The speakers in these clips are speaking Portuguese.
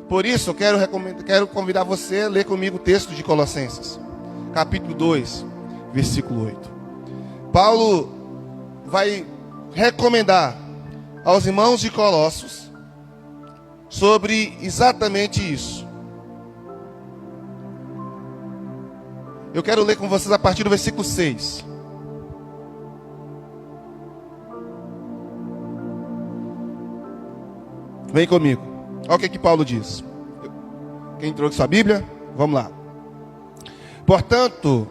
Por isso, eu quero convidar você a ler comigo o texto de Colossenses, capítulo 2, versículo 8. Paulo vai recomendar aos irmãos de Colossos sobre exatamente isso. Eu quero ler com vocês a partir do versículo 6. Vem comigo. Olha o que Paulo diz. Quem trouxe sua Bíblia? Vamos lá. Portanto,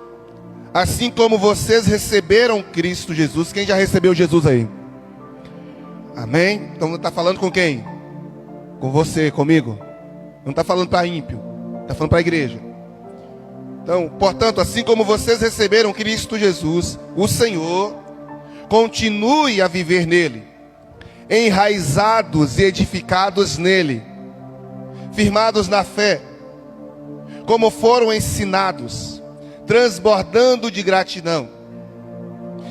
assim como vocês receberam Cristo Jesus. Quem já recebeu Jesus aí? Amém? Então está falando com quem? Com você, comigo. Não está falando para ímpio. Está falando para a igreja. Então, portanto, assim como vocês receberam Cristo Jesus, o Senhor, continue a viver nele, enraizados e edificados nele, firmados na fé, como foram ensinados, transbordando de gratidão.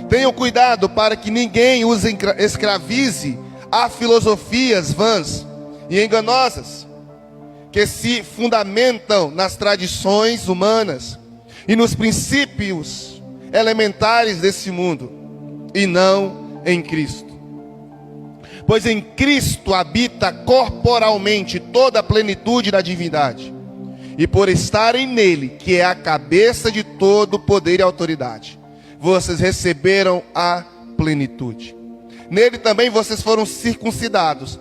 Tenham cuidado para que ninguém os escravize a filosofias vãs e enganosas, que se fundamentam nas tradições humanas e nos princípios elementares desse mundo, e não em Cristo. Pois em Cristo habita corporalmente toda a plenitude da divindade, e por estarem nele, que é a cabeça de todo poder e autoridade, vocês receberam a plenitude. Nele também vocês foram circuncidados,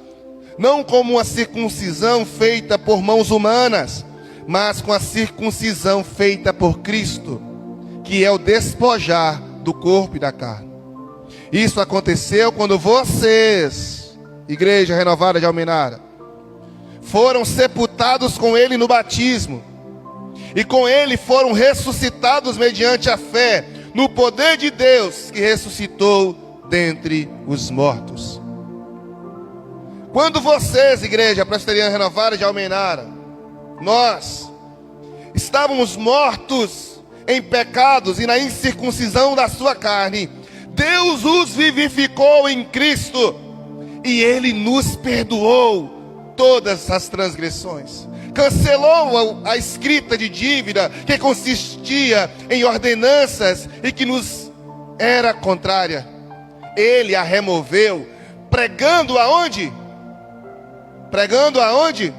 não como uma circuncisão feita por mãos humanas, mas com a circuncisão feita por Cristo, que é o despojar do corpo e da carne. Isso aconteceu quando vocês, Igreja Renovada de Almenara, foram sepultados com ele no batismo, e com ele foram ressuscitados mediante a fé no poder de Deus que ressuscitou dentre os mortos. Quando vocês, Igreja Presbiteriana Renovada de Almenara, nós estávamos mortos em pecados e na incircuncisão da sua carne, Deus os vivificou em Cristo, e Ele nos perdoou todas as transgressões, cancelou a escrita de dívida que consistia em ordenanças e que nos era contrária. Ele a removeu, pregando aonde? Pregando aonde?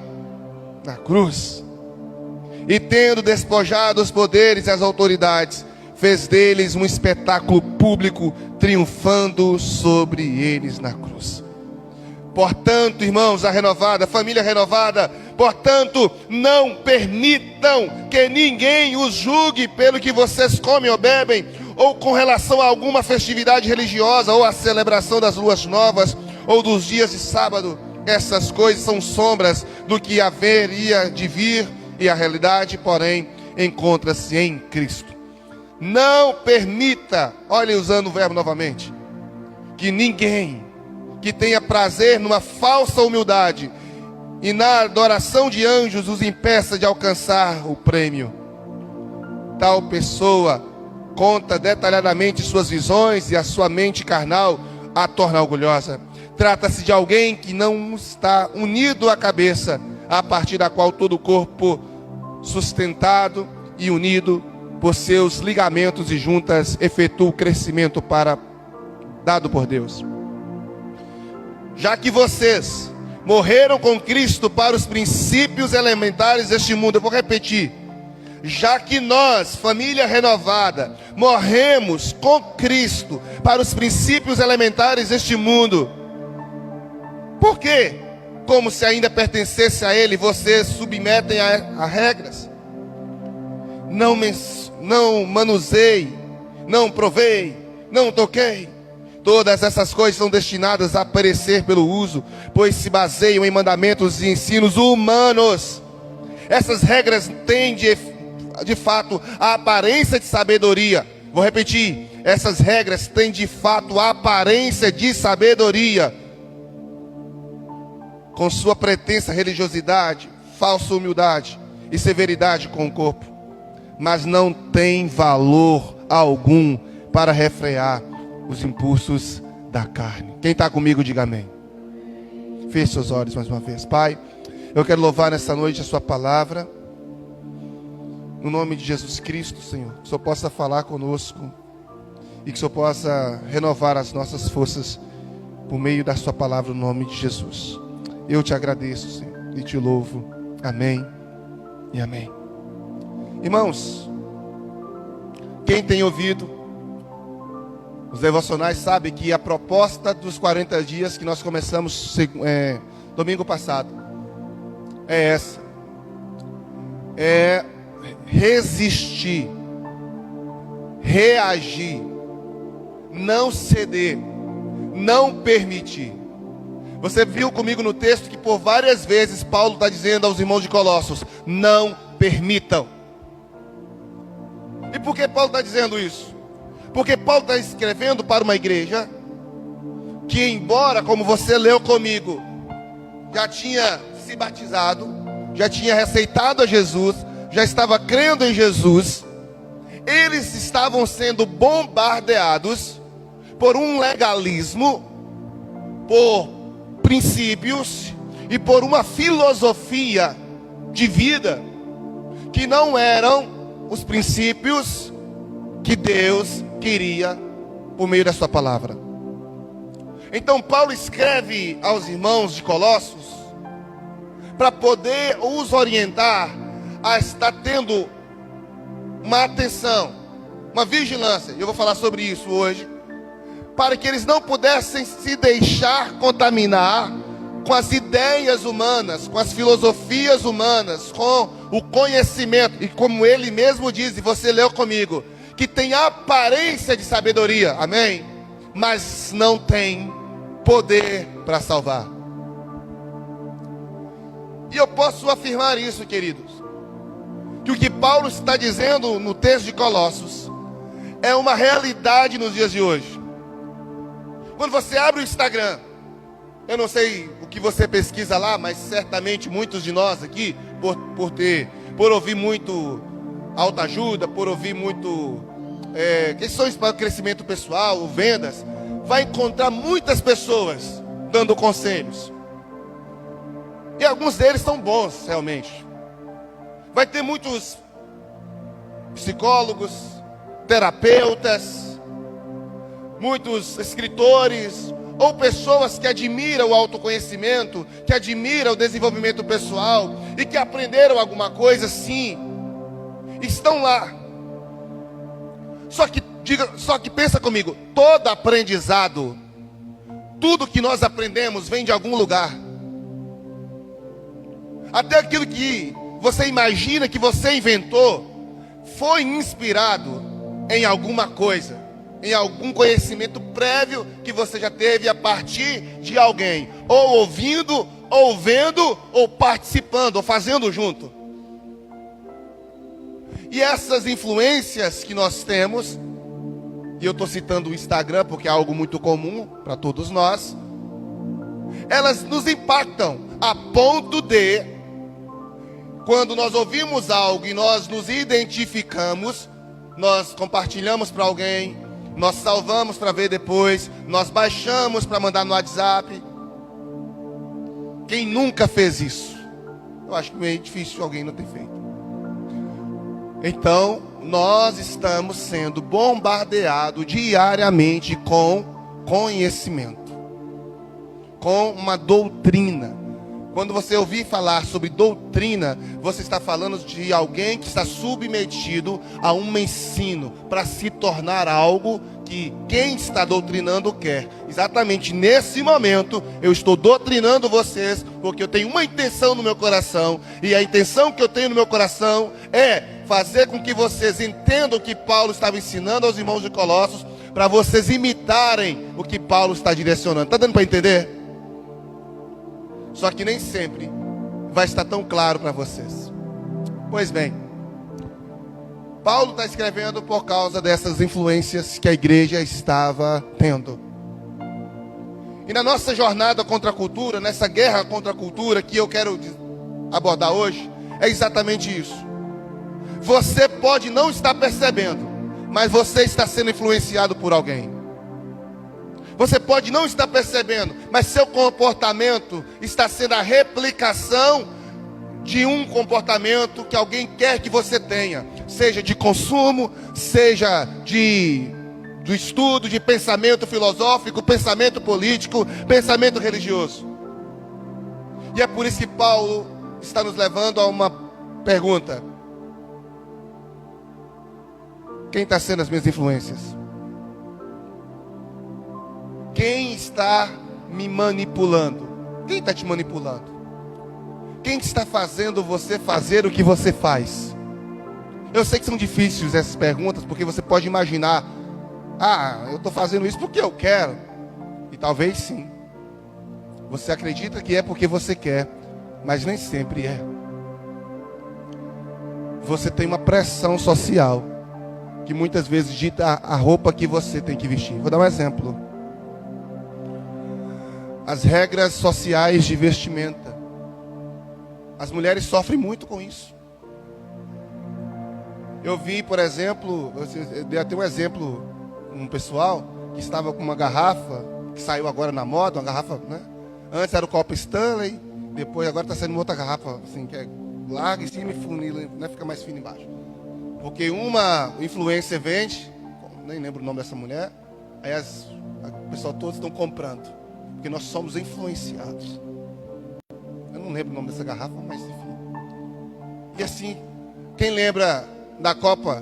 Na cruz. E tendo despojado os poderes e as autoridades, fez deles um espetáculo público, triunfando sobre eles na cruz. Portanto, irmãos, a renovada, família renovada, portanto, não permitam que ninguém os julgue pelo que vocês comem ou bebem, ou com relação a alguma festividade religiosa, ou a celebração das luas novas, ou dos dias de sábado. Essas coisas são sombras do que haveria de vir, e a realidade, porém, encontra-se em Cristo. Não permita, olha usando o verbo novamente, que ninguém que tenha prazer numa falsa humildade e na adoração de anjos os impeça de alcançar o prêmio. Tal pessoa conta detalhadamente suas visões e a sua mente carnal a torna orgulhosa. Trata-se de alguém que não está unido à cabeça, a partir da qual todo o corpo, sustentado e unido por seus ligamentos e juntas, efetua o crescimento dado por Deus. Já que vocês morreram com Cristo para os princípios elementares deste mundo, eu vou repetir. Já que nós, família renovada, morremos com Cristo para os princípios elementares deste mundo, por quê? Como se ainda pertencesse a Ele, vocês submetem a regras. Não manuseie, não provei, não toquei. Todas essas coisas são destinadas a perecer pelo uso, pois se baseiam em mandamentos e ensinos humanos. Essas regras têm de fato a aparência de sabedoria. Vou repetir, essas regras têm de fato a aparência de sabedoria, com sua pretensa religiosidade, falsa humildade e severidade com o corpo, mas não tem valor algum para refrear os impulsos da carne. Quem está comigo, diga amém. Feche seus olhos mais uma vez. Pai, Eu quero louvar nessa noite a sua palavra. No nome de Jesus Cristo, Senhor. Que o Senhor possa falar conosco. E que o Senhor possa renovar as nossas forças por meio da sua palavra, no nome de Jesus. Eu te agradeço, Senhor, e te louvo. Amém e amém. Irmãos, quem tem ouvido os devocionais sabe que a proposta dos 40 dias que nós começamos domingo passado é essa: é resistir, reagir, não ceder, não permitir. Você viu comigo no texto que por várias vezes Paulo está dizendo aos irmãos de Colossos: não permitam. E por que Paulo está dizendo isso? Porque Paulo está escrevendo para uma igreja que, embora, como você leu comigo, já tinha se batizado, já tinha receitado a Jesus, já estava crendo em Jesus, eles estavam sendo bombardeados por um legalismo, por princípios e por uma filosofia de vida que não eram os princípios que Deus queria por meio da sua palavra. Então Paulo escreve aos irmãos de Colossos para poder os orientar a estar tendo uma atenção, uma vigilância. Eu vou falar sobre isso hoje, para que eles não pudessem se deixar contaminar com as ideias humanas, com as filosofias humanas, com o conhecimento, e como ele mesmo diz, e você leu comigo, que tem aparência de sabedoria, amém? Mas não tem poder para salvar. E eu posso afirmar isso, queridos, que o que Paulo está dizendo no texto de Colossos é uma realidade nos dias de hoje. Quando você abre o Instagram, eu não sei o que você pesquisa lá, mas certamente muitos de nós aqui, por ouvir muito autoajuda, por ouvir muito questões para o crescimento pessoal, vendas, vai encontrar muitas pessoas dando conselhos. E alguns deles são bons, realmente. Vai ter muitos psicólogos, terapeutas, muitos escritores, ou pessoas que admiram o autoconhecimento, que admiram o desenvolvimento pessoal e que aprenderam alguma coisa, sim, estão lá. Só que pensa comigo, todo aprendizado, tudo que nós aprendemos vem de algum lugar. Até aquilo que você imagina que você inventou foi inspirado em alguma coisa, em algum conhecimento prévio que você já teve a partir de alguém, ou ouvindo, ou vendo, ou participando, ou fazendo junto. E essas influências que nós temos, e eu estou citando o Instagram porque é algo muito comum para todos nós, elas nos impactam a ponto de, quando nós ouvimos algo e nós nos identificamos, nós compartilhamos para alguém, nós salvamos para ver depois, nós baixamos para mandar no WhatsApp. Quem nunca fez isso? Eu acho que é meio difícil alguém não ter feito. Então, nós estamos sendo bombardeados diariamente com conhecimento, com uma doutrina. Quando você ouvir falar sobre doutrina, você está falando de alguém que está submetido a um ensino para se tornar algo que quem está doutrinando quer. Exatamente nesse momento, eu estou doutrinando vocês, porque eu tenho uma intenção no meu coração, e a intenção que eu tenho no meu coração é fazer com que vocês entendam o que Paulo estava ensinando aos irmãos de Colossos, para vocês imitarem o que Paulo está direcionando. Está dando para entender? Só que nem sempre vai estar tão claro para vocês. Pois bem, Paulo está escrevendo por causa dessas influências que a igreja estava tendo. E na nossa jornada contra a cultura, nessa guerra contra a cultura que eu quero abordar hoje, é exatamente isso. Você pode não estar percebendo, mas você está sendo influenciado por alguém. Você pode não estar percebendo, mas seu comportamento está sendo a replicação de um comportamento que alguém quer que você tenha, seja de consumo, seja do estudo, de pensamento filosófico, pensamento político, pensamento religioso. E é por isso que Paulo está nos levando a uma pergunta: quem está sendo as minhas influências? Quem está me manipulando? Quem está te manipulando? Quem está fazendo você fazer o que você faz? Eu sei que são difíceis essas perguntas, porque você pode imaginar: eu estou fazendo isso porque eu quero. E talvez sim. Você acredita que é porque você quer, mas nem sempre é. Você tem uma pressão social que muitas vezes dita a roupa que você tem que vestir. Vou dar um exemplo. As regras sociais de vestimenta. As mulheres sofrem muito com isso. Eu vi, por exemplo, eu dei até um exemplo, um pessoal que estava com uma garrafa, que saiu agora na moda, uma garrafa, né? Antes era o copo Stanley, depois agora está saindo outra garrafa, assim, que é larga em cima e funila, né? Fica mais fina embaixo. Porque uma influencer vende, nem lembro o nome dessa mulher, aí o pessoal todos estão comprando, porque nós somos influenciados. Eu não lembro o nome dessa garrafa, mas enfim. E assim, quem lembra da Copa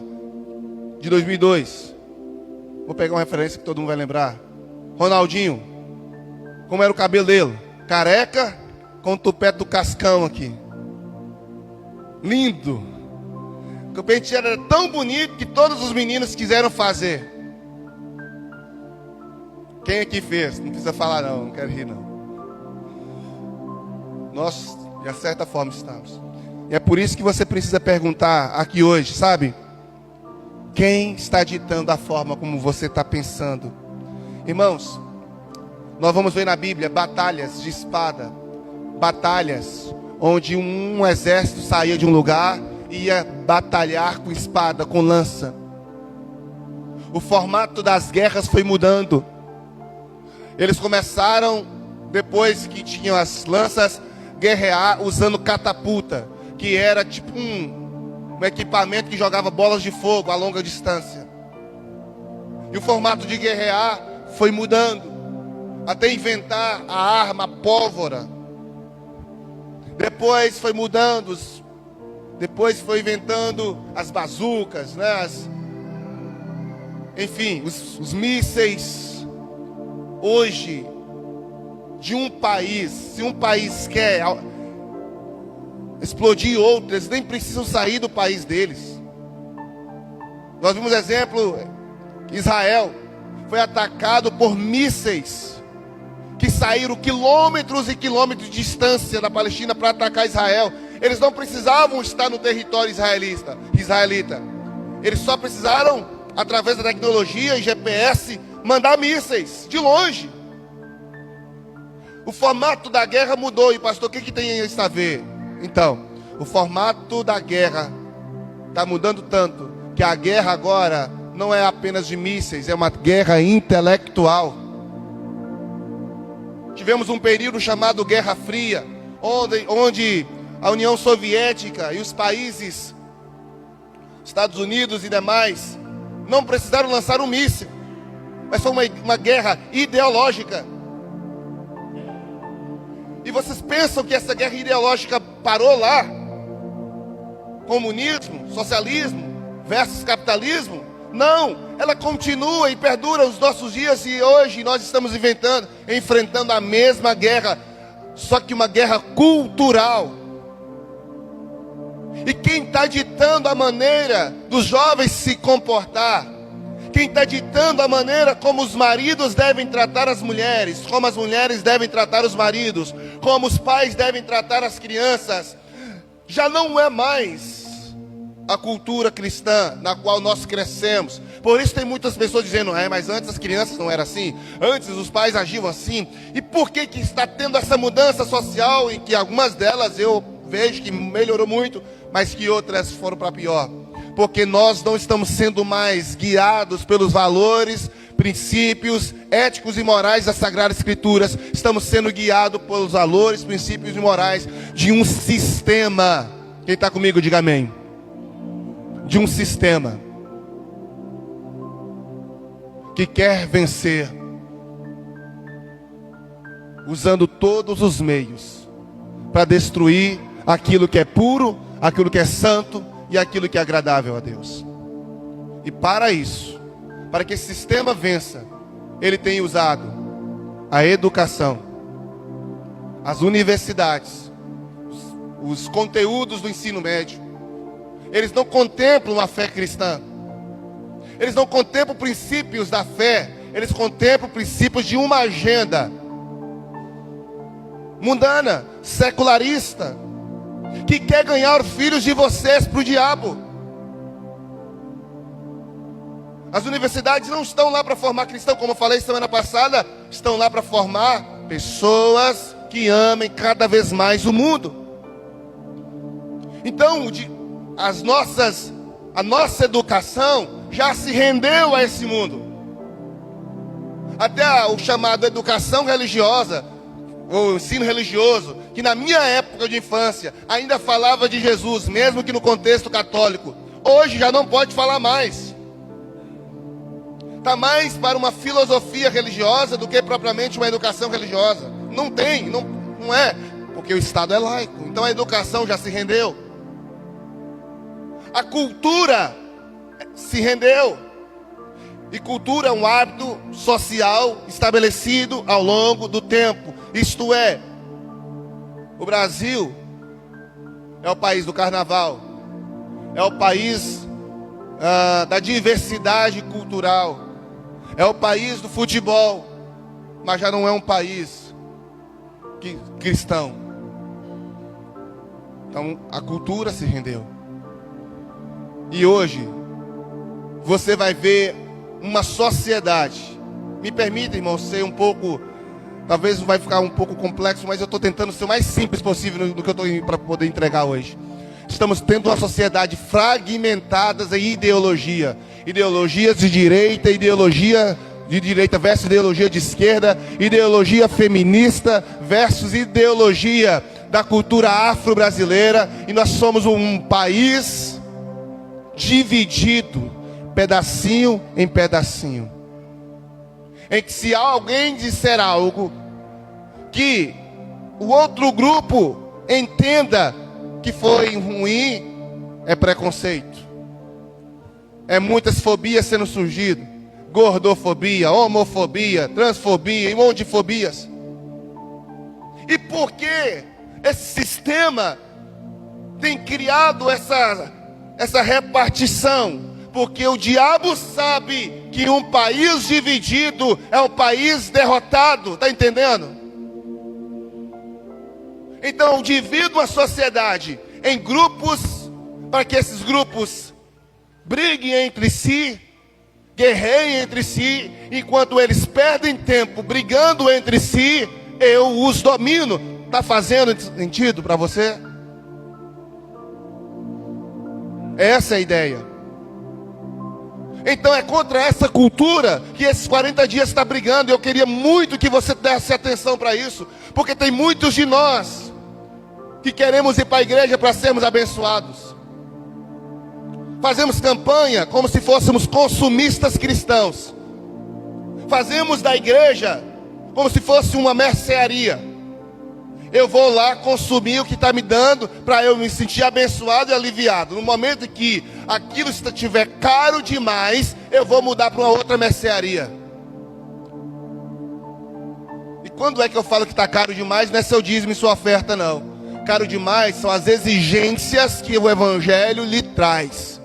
de 2002? Vou pegar uma referência que todo mundo vai lembrar. Ronaldinho, como era o cabelo dele? Careca, com o tupete do cascão aqui. Lindo. O penteado era tão bonito que todos os meninos quiseram fazer. Quem aqui fez? Não precisa falar não quero rir não. Nós, de certa forma, estamos. E é por isso que você precisa perguntar aqui hoje, sabe? Quem está ditando a forma como você está pensando? Irmãos, nós vamos ver na Bíblia batalhas de espada. Batalhas onde um exército saía de um lugar e ia batalhar com espada, com lança. O formato das guerras foi mudando. Eles começaram, depois que tinham as lanças, guerrear usando catapulta, que era tipo um equipamento que jogava bolas de fogo a longa distância. E o formato de guerrear foi mudando, até inventar a arma, a pólvora. Depois foi mudando, depois foi inventando as bazucas, né? Enfim, os mísseis. Hoje, de um país, se um país quer explodir outro, eles nem precisam sair do país deles. Nós vimos exemplo, Israel foi atacado por mísseis que saíram quilômetros e quilômetros de distância da Palestina para atacar Israel. Eles não precisavam estar no território israelita. Eles só precisaram, através da tecnologia e GPS, mandar mísseis de longe. O formato da guerra mudou. E pastor, o que tem isso a ver? Então, o formato da guerra está mudando tanto que a guerra agora não é apenas de mísseis, é uma guerra intelectual. Tivemos um período chamado Guerra Fria, onde a União Soviética e os países, Estados Unidos e demais, não precisaram lançar um míssil, mas foi uma guerra ideológica. E vocês pensam que essa guerra ideológica parou lá? Comunismo, socialismo versus capitalismo? Não, ela continua e perdura os nossos dias. E hoje nós estamos enfrentando a mesma guerra, só que uma guerra cultural. E quem está ditando a maneira dos jovens se comportar, quem está ditando a maneira como os maridos devem tratar as mulheres, como as mulheres devem tratar os maridos, como os pais devem tratar as crianças, já não é mais a cultura cristã na qual nós crescemos. Por isso tem muitas pessoas dizendo: mas antes as crianças não eram assim, antes os pais agiam assim. E por que está tendo essa mudança social, e que algumas delas eu vejo que melhorou muito, mas que outras foram para pior? Porque nós não estamos sendo mais guiados pelos valores, princípios éticos e morais das Sagradas Escrituras. Estamos sendo guiados pelos valores, princípios e morais de um sistema. Quem está comigo, diga amém. De um sistema que quer vencer, usando todos os meios para destruir aquilo que é puro, aquilo que é santo e aquilo que é agradável a Deus. E para isso, para que esse sistema vença, ele tem usado a educação, as universidades, os conteúdos do ensino médio. Eles não contemplam a fé cristã. Eles não contemplam princípios da fé. Eles contemplam princípios de uma agenda mundana, secularista, que quer ganhar os filhos de vocês para o diabo. As universidades não estão lá para formar cristãos, como eu falei semana passada, estão lá para formar pessoas que amem cada vez mais o mundo. Então, a nossa educação já se rendeu a esse mundo. Até o chamado educação religiosa, ou ensino religioso, que na minha época de infância ainda falava de Jesus, mesmo que no contexto católico, hoje já não pode falar mais. Está mais para uma filosofia religiosa do que propriamente uma educação religiosa. Não tem, não é, porque o Estado é laico. Então a educação já se rendeu. A cultura se rendeu. E cultura é um hábito social estabelecido ao longo do tempo. Isto é, o Brasil é o país do carnaval, é o país da diversidade cultural, é o país do futebol, mas já não é um país cristão. Então a cultura se rendeu. E hoje você vai ver uma sociedade. Me permita, irmão, ser um pouco, talvez vai ficar um pouco complexo, mas eu estou tentando ser o mais simples possível no que eu estou para poder entregar hoje. Estamos tendo uma sociedade fragmentada em ideologia. Ideologias de direita, ideologia de direita versus ideologia de esquerda, ideologia feminista versus ideologia da cultura afro-brasileira. E nós somos um país dividido, pedacinho em pedacinho, em que se alguém disser algo que o outro grupo entenda que foi ruim, é preconceito. É muitas fobias sendo surgido, gordofobia, homofobia, transfobia e um monte de fobias. E por que esse sistema tem criado essa repartição? Porque o diabo sabe que um país dividido é um país derrotado, está entendendo? Então divido a sociedade em grupos, para que esses grupos briguem entre si, guerreiem entre si, enquanto eles perdem tempo brigando entre si, eu os domino. Está fazendo sentido para você? Essa é a ideia. Então é contra essa cultura que esses 40 dias está brigando. E eu queria muito que você desse atenção para isso, porque tem muitos de nós que queremos ir para a igreja para sermos abençoados. Fazemos campanha como se fôssemos consumistas cristãos. Fazemos da igreja como se fosse uma mercearia. Eu vou lá consumir o que está me dando para eu me sentir abençoado e aliviado. No momento que aquilo estiver caro demais, eu vou mudar para uma outra mercearia. E quando é que eu falo que está caro demais? Não é seu dízimo e sua oferta, não. Caro demais são as exigências que o Evangelho lhe traz.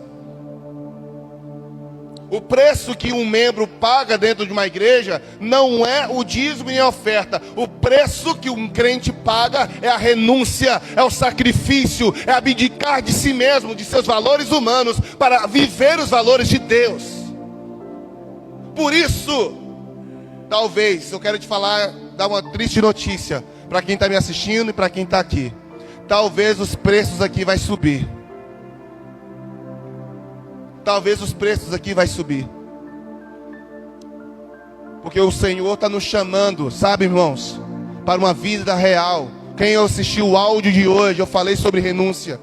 O preço que um membro paga dentro de uma igreja não é o dízimo nem a oferta. O preço que um crente paga é a renúncia, é o sacrifício, é abdicar de si mesmo, de seus valores humanos, para viver os valores de Deus. Por isso, talvez, eu quero te falar, dar uma triste notícia para quem está me assistindo e para quem está aqui. Talvez os preços aqui vai subir. Talvez os preços aqui vai subir. Porque o Senhor está nos chamando, sabe, irmãos, para uma vida real. Quem assistiu o áudio de hoje, eu falei sobre renúncia.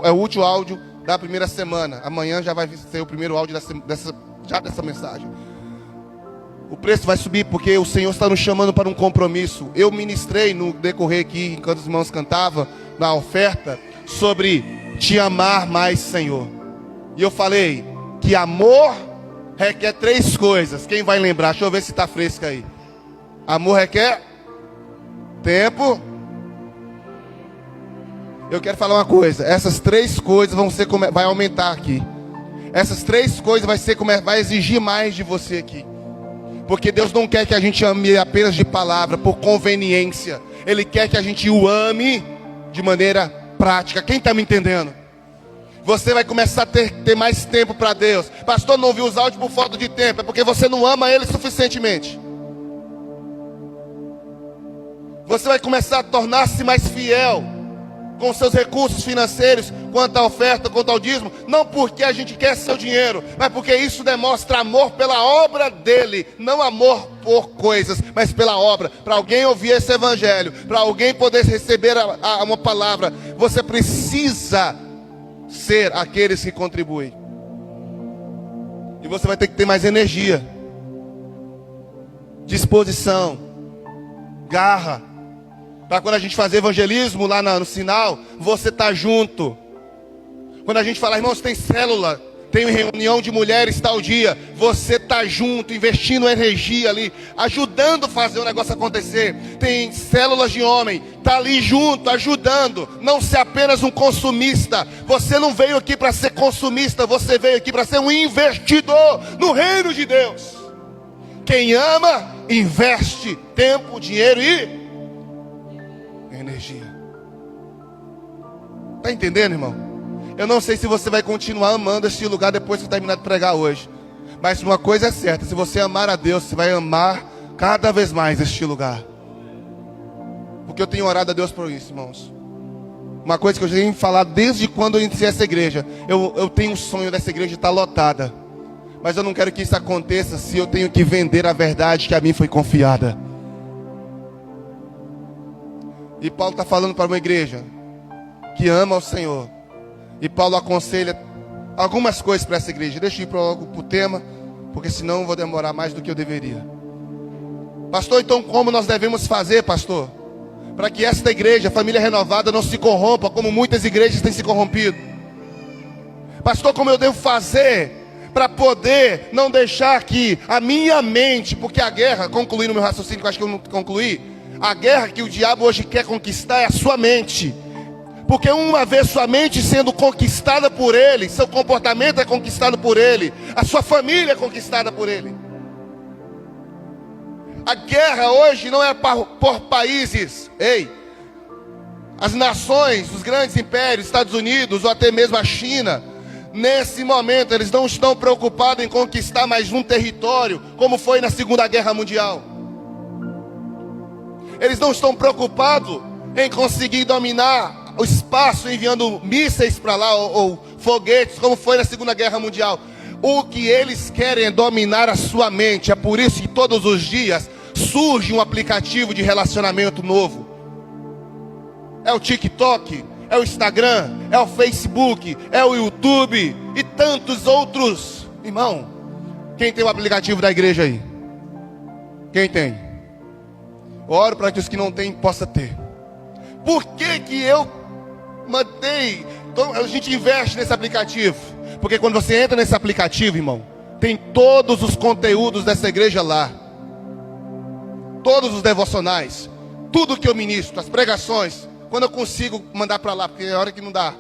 É o último áudio da primeira semana. Amanhã já vai ser o primeiro áudio dessa mensagem. O preço vai subir porque o Senhor está nos chamando para um compromisso. Eu ministrei no decorrer aqui, enquanto os irmãos cantavam, na oferta, sobre te amar mais, Senhor. E eu falei que amor requer 3 coisas. Quem vai lembrar? Deixa eu ver se está fresco aí. Amor requer tempo. Eu quero falar uma coisa. Essas 3 coisas vai aumentar aqui. Essas 3 coisas vai exigir mais de você aqui. Porque Deus não quer que a gente ame apenas de palavra, por conveniência. Ele quer que a gente o ame de maneira prática. Quem está me entendendo? Você vai começar a ter mais tempo para Deus. Pastor, não ouviu os áudios por falta de tempo. É porque você não ama Ele suficientemente. Você vai começar a tornar-se mais fiel com seus recursos financeiros, quanto à oferta, quanto ao dízimo. Não porque a gente quer seu dinheiro, mas porque isso demonstra amor pela obra dele. Não amor por coisas, mas pela obra. Para alguém ouvir esse evangelho, para alguém poder receber uma palavra, você precisa ser aqueles que contribuem. E você vai ter que ter mais energia, disposição, garra, para quando a gente fazer evangelismo lá no sinal, você tá junto. Quando a gente falar, irmãos, tem célula, tem reunião de mulheres tal dia, você tá junto, investindo energia ali, ajudando a fazer o negócio acontecer. Tem células de homem, tá ali junto, ajudando. Não ser apenas um consumista. Você não veio aqui para ser consumista, você veio aqui para ser um investidor no reino de Deus. Quem ama, investe tempo, dinheiro e energia. Está entendendo, irmão? Eu não sei se você vai continuar amando este lugar depois que terminar de pregar hoje. Mas uma coisa é certa: se você amar a Deus, você vai amar cada vez mais este lugar. Porque eu tenho orado a Deus por isso, irmãos. Uma coisa que eu já tenho falado desde quando eu iniciei essa igreja. Eu tenho um sonho dessa igreja estar lotada. Mas eu não quero que isso aconteça se eu tenho que vender a verdade que a mim foi confiada. E Paulo está falando para uma igreja que ama o Senhor. E Paulo aconselha algumas coisas para essa igreja. Deixa eu ir logo para o tema, porque senão eu vou demorar mais do que eu deveria. Pastor, então como nós devemos fazer, pastor, para que esta igreja, família renovada, não se corrompa como muitas igrejas têm se corrompido? Pastor, como eu devo fazer para poder não deixar que a minha mente, porque a guerra, concluindo meu raciocínio, que eu acho que eu não concluí, a guerra que o diabo hoje quer conquistar é a sua mente. Porque uma vez sua mente sendo conquistada por ele, seu comportamento é conquistado por ele, a sua família é conquistada por ele. A guerra hoje não é por países. As nações, os grandes impérios, Estados Unidos ou até mesmo a China, nesse momento eles não estão preocupados em conquistar mais um território, como foi na Segunda Guerra Mundial. Eles não estão preocupados em conseguir dominar o espaço, enviando mísseis para lá, ou foguetes, como foi na Segunda Guerra Mundial. O que eles querem é dominar a sua mente. É por isso que todos os dias surge um aplicativo de relacionamento novo. É o TikTok, é o Instagram, é o Facebook, é o YouTube e tantos outros. Irmão, quem tem o aplicativo da igreja aí? Quem tem? Oro para que os que não têm possam ter. Por que eu mantei? Então, a gente investe nesse aplicativo. Porque quando você entra nesse aplicativo, irmão, tem todos os conteúdos dessa igreja lá. Todos os devocionais. Tudo que eu ministro, as pregações. Quando eu consigo mandar para lá, porque é hora que não dá.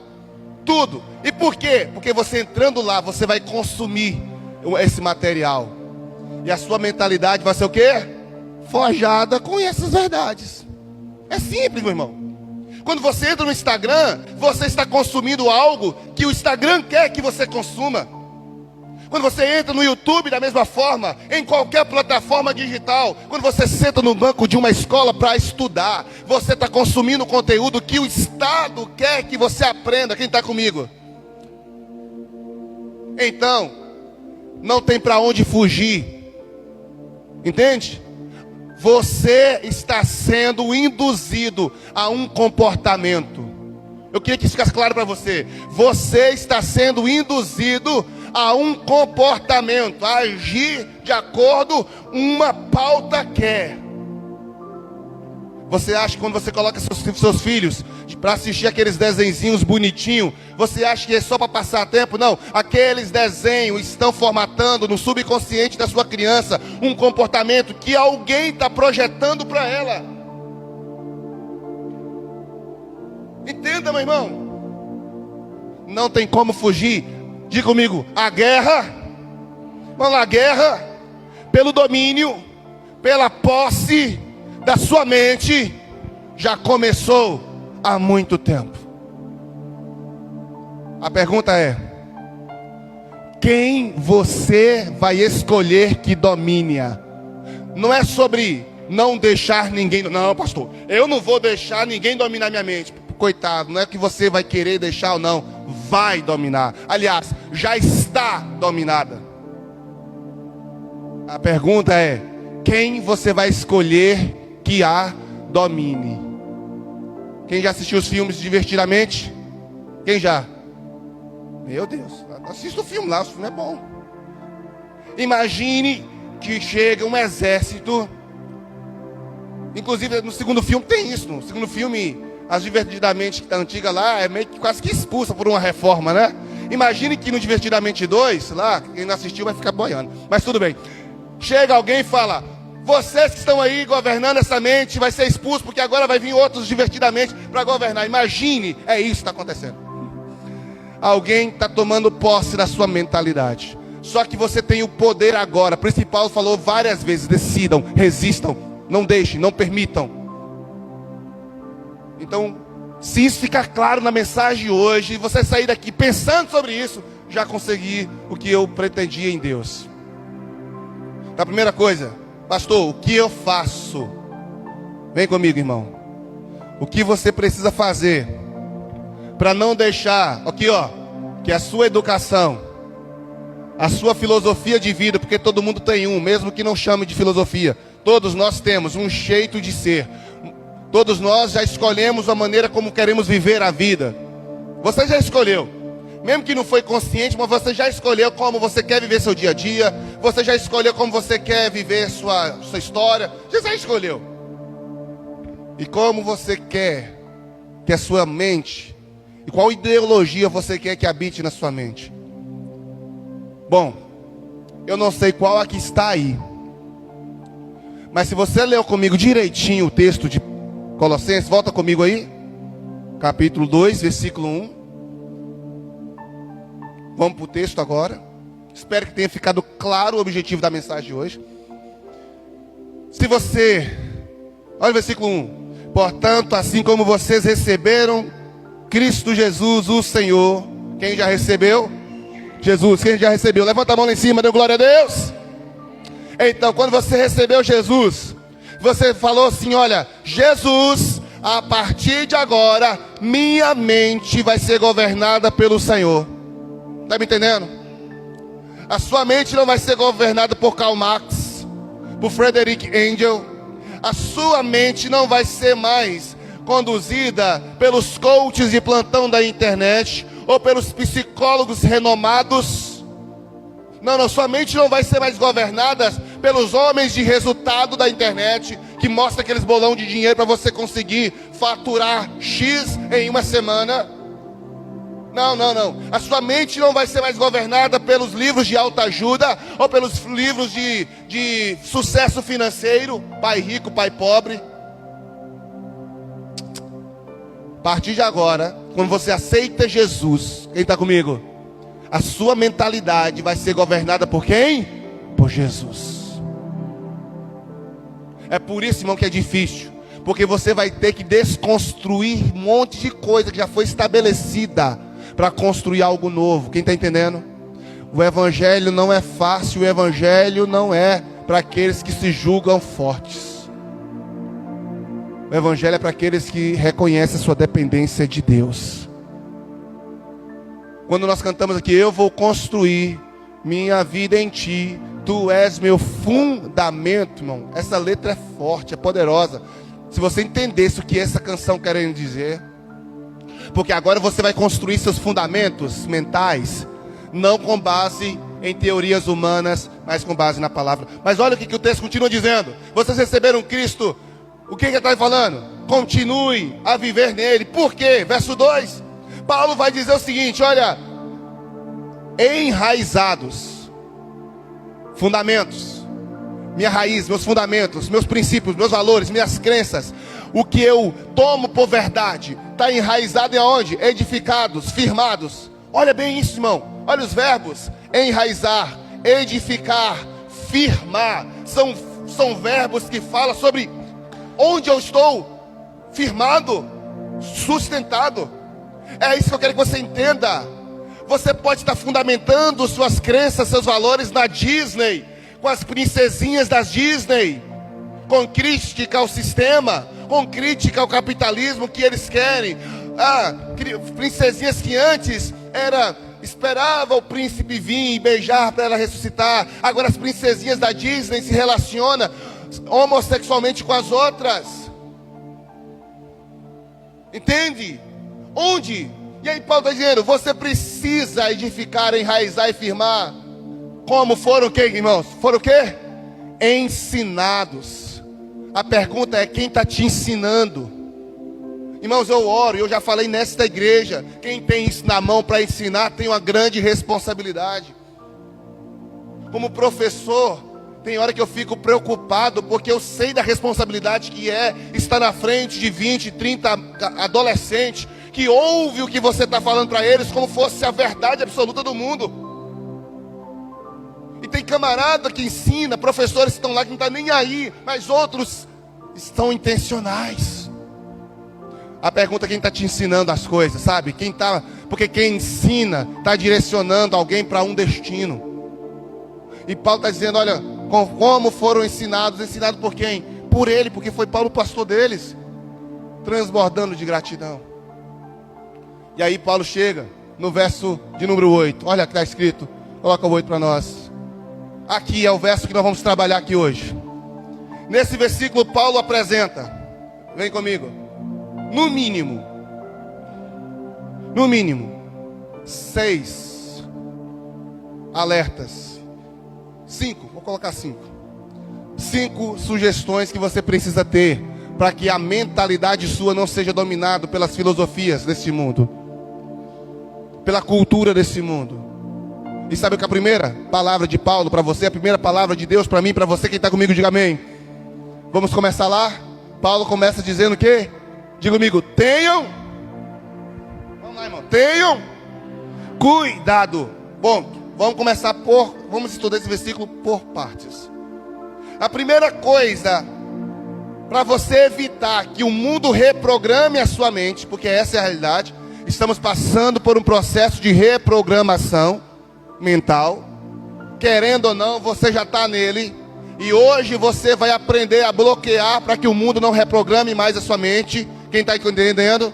Tudo. E por quê? Porque você entrando lá, você vai consumir esse material. E a sua mentalidade vai ser o quê? Forjada com essas verdades. É simples, meu irmão. Quando você entra no Instagram, você está consumindo algo que o Instagram quer que você consuma. Quando você entra no YouTube, da mesma forma, em qualquer plataforma digital, quando você senta no banco de uma escola para estudar, você está consumindo conteúdo que o Estado quer que você aprenda. Quem está comigo? Então, não tem para onde fugir. Entende? Você está sendo induzido a um comportamento. Eu queria que isso ficasse claro para você. Você está sendo induzido a um comportamento, a agir de acordo com uma pauta quer. Você acha que quando você coloca seus filhos para assistir aqueles desenhinhos bonitinhos, você acha que é só para passar tempo? Não, aqueles desenhos estão formatando no subconsciente da sua criança um comportamento que alguém está projetando para ela. Entenda, meu irmão. Não tem como fugir. Diga comigo, a guerra, vamos lá, a guerra pelo domínio, pela posse da sua mente já começou há muito tempo. A pergunta é: quem você vai escolher que domine-a? Não é sobre não deixar ninguém. Não, pastor, eu não vou deixar ninguém dominar minha mente. Coitado, não é que você vai querer deixar ou não, vai dominar. Aliás, já está dominada. A pergunta é: quem você vai escolher que a domine? Quem já assistiu os filmes Divertidamente? Quem já? Meu Deus, assista o filme lá, o filme é bom. Imagine que chega um exército. Inclusive no segundo filme tem isso. No segundo filme, as Divertidamente que tá antiga lá é meio que quase que expulsa por uma reforma, né? Imagine que no Divertidamente 2, lá, quem não assistiu vai ficar boiando. Mas tudo bem. Chega alguém e fala: vocês que estão aí governando essa mente vai ser expulso, porque agora vai vir outros Divertidamente para governar. Imagine, é isso que está acontecendo. Alguém está tomando posse da sua mentalidade. Só que você tem o poder agora. Por isso que Paulo falou várias vezes: decidam, resistam, não deixem, não permitam. Então, se isso ficar claro na mensagem de hoje, você sair daqui pensando sobre isso, já consegui o que eu pretendia em Deus. A primeira coisa: pastor, o que eu faço? Vem comigo, irmão. O que você precisa fazer para não deixar, aqui ó, que a sua educação, a sua filosofia de vida, porque todo mundo tem um, mesmo que não chame de filosofia, todos nós temos um jeito de ser. Todos nós já escolhemos a maneira como queremos viver a vida. Você já escolheu. Mesmo que não foi consciente, mas você já escolheu como você quer viver seu dia a dia. Você já escolheu como você quer viver sua história. Você já escolheu. E como você quer que a sua mente, e qual ideologia você quer que habite na sua mente? Bom, eu não sei qual aqui está aí. Mas se você leu comigo direitinho o texto de Colossenses, volta comigo aí. Capítulo 2, versículo 1. Vamos para o texto agora. Espero que tenha ficado claro o objetivo da mensagem de hoje. Se você... Olha o versículo 1. Portanto, assim como vocês receberam Cristo Jesus, o Senhor. Quem já recebeu? Jesus. Quem já recebeu? Levanta a mão lá em cima, dê glória a Deus. Então, quando você recebeu Jesus, você falou assim: olha, Jesus, a partir de agora, minha mente vai ser governada pelo Senhor. Está me entendendo? A sua mente não vai ser governada por Karl Marx, por Frederick Engels. A sua mente não vai ser mais conduzida pelos coaches de plantão da internet ou pelos psicólogos renomados. Não, sua mente não vai ser mais governada pelos homens de resultado da internet, que mostra aqueles bolão de dinheiro para você conseguir faturar X em uma semana. Não. A sua mente não vai ser mais governada pelos livros de autoajuda ou pelos livros de sucesso financeiro, pai rico, pai pobre. A partir de agora, quando você aceita Jesus, quem está comigo? A sua mentalidade vai ser governada por quem? Por Jesus. É por isso, irmão, que é difícil. Porque você vai ter que desconstruir um monte de coisa que já foi estabelecida para construir algo novo. Quem está entendendo? O evangelho não é fácil. O evangelho não é para aqueles que se julgam fortes. O evangelho é para aqueles que reconhecem a sua dependência de Deus. Quando nós cantamos aqui: eu vou construir minha vida em ti, Tu és meu fundamento, irmão. Essa letra é forte, é poderosa. Se você entendesse o que essa canção quer dizer, porque agora você vai construir seus fundamentos mentais, não com base em teorias humanas, mas com base na palavra. Mas olha o que o texto continua dizendo. Vocês receberam Cristo. O que ele está falando? Continue a viver nele. Por quê? Verso 2. Paulo vai dizer o seguinte, olha. Enraizados. Fundamentos. Minha raiz, meus fundamentos, meus princípios, meus valores, minhas crenças. O que eu tomo por verdade. Está enraizado em aonde? Edificados, firmados. Olha bem isso, irmão. Olha os verbos. Enraizar, edificar, firmar. São verbos que falam sobre onde eu estou firmado, sustentado. É isso que eu quero que você entenda. Você pode estar fundamentando suas crenças, seus valores na Disney, com as princesinhas das Disney, com crítica ao sistema, com crítica ao capitalismo que eles querem. Princesinhas que antes esperava o príncipe vir e beijar para ela ressuscitar. Agora as princesinhas da Disney se relacionam homossexualmente com as outras. Entende? Onde? E aí Paulo está dizendo, você precisa edificar, enraizar e firmar. Como foram o quê, irmãos? Foram o quê? Ensinados. A pergunta é, quem está te ensinando? Irmãos, eu oro, eu já falei nesta igreja, quem tem isso na mão para ensinar tem uma grande responsabilidade. Como professor, tem hora que eu fico preocupado, porque eu sei da responsabilidade que é estar na frente de 20, 30 adolescentes, que ouve o que você está falando para eles, como fosse a verdade absoluta do mundo. E tem camarada que ensina, professores que estão lá que não estão nem aí, mas outros estão intencionais. A pergunta é quem está te ensinando as coisas, sabe? Porque quem ensina está direcionando alguém para um destino. E Paulo está dizendo, olha, como foram ensinados por quem? Por ele, porque foi Paulo o pastor deles, transbordando de gratidão. E aí Paulo chega no verso de número 8, olha o que está escrito, coloca o 8 para nós. Aqui é o verso que nós vamos trabalhar aqui hoje. Nesse versículo Paulo apresenta, vem comigo, no mínimo 6 alertas, 5, vou colocar 5 sugestões que você precisa ter para que a mentalidade sua não seja dominada pelas filosofias desse mundo, pela cultura desse mundo. E sabe o que é a primeira palavra de Paulo para você, a primeira palavra de Deus para mim, para você, quem está comigo, diga amém. Vamos começar lá. Paulo começa dizendo o quê? Diga comigo, tenham. Vamos lá, irmão. Tenham cuidado. Bom, vamos estudar esse versículo por partes. A primeira coisa, para você evitar que o mundo reprograme a sua mente, porque essa é a realidade, estamos passando por um processo de reprogramação mental. Querendo ou não, você já está nele. E hoje você vai aprender a bloquear para que o mundo não reprograme mais a sua mente. Quem está entendendo?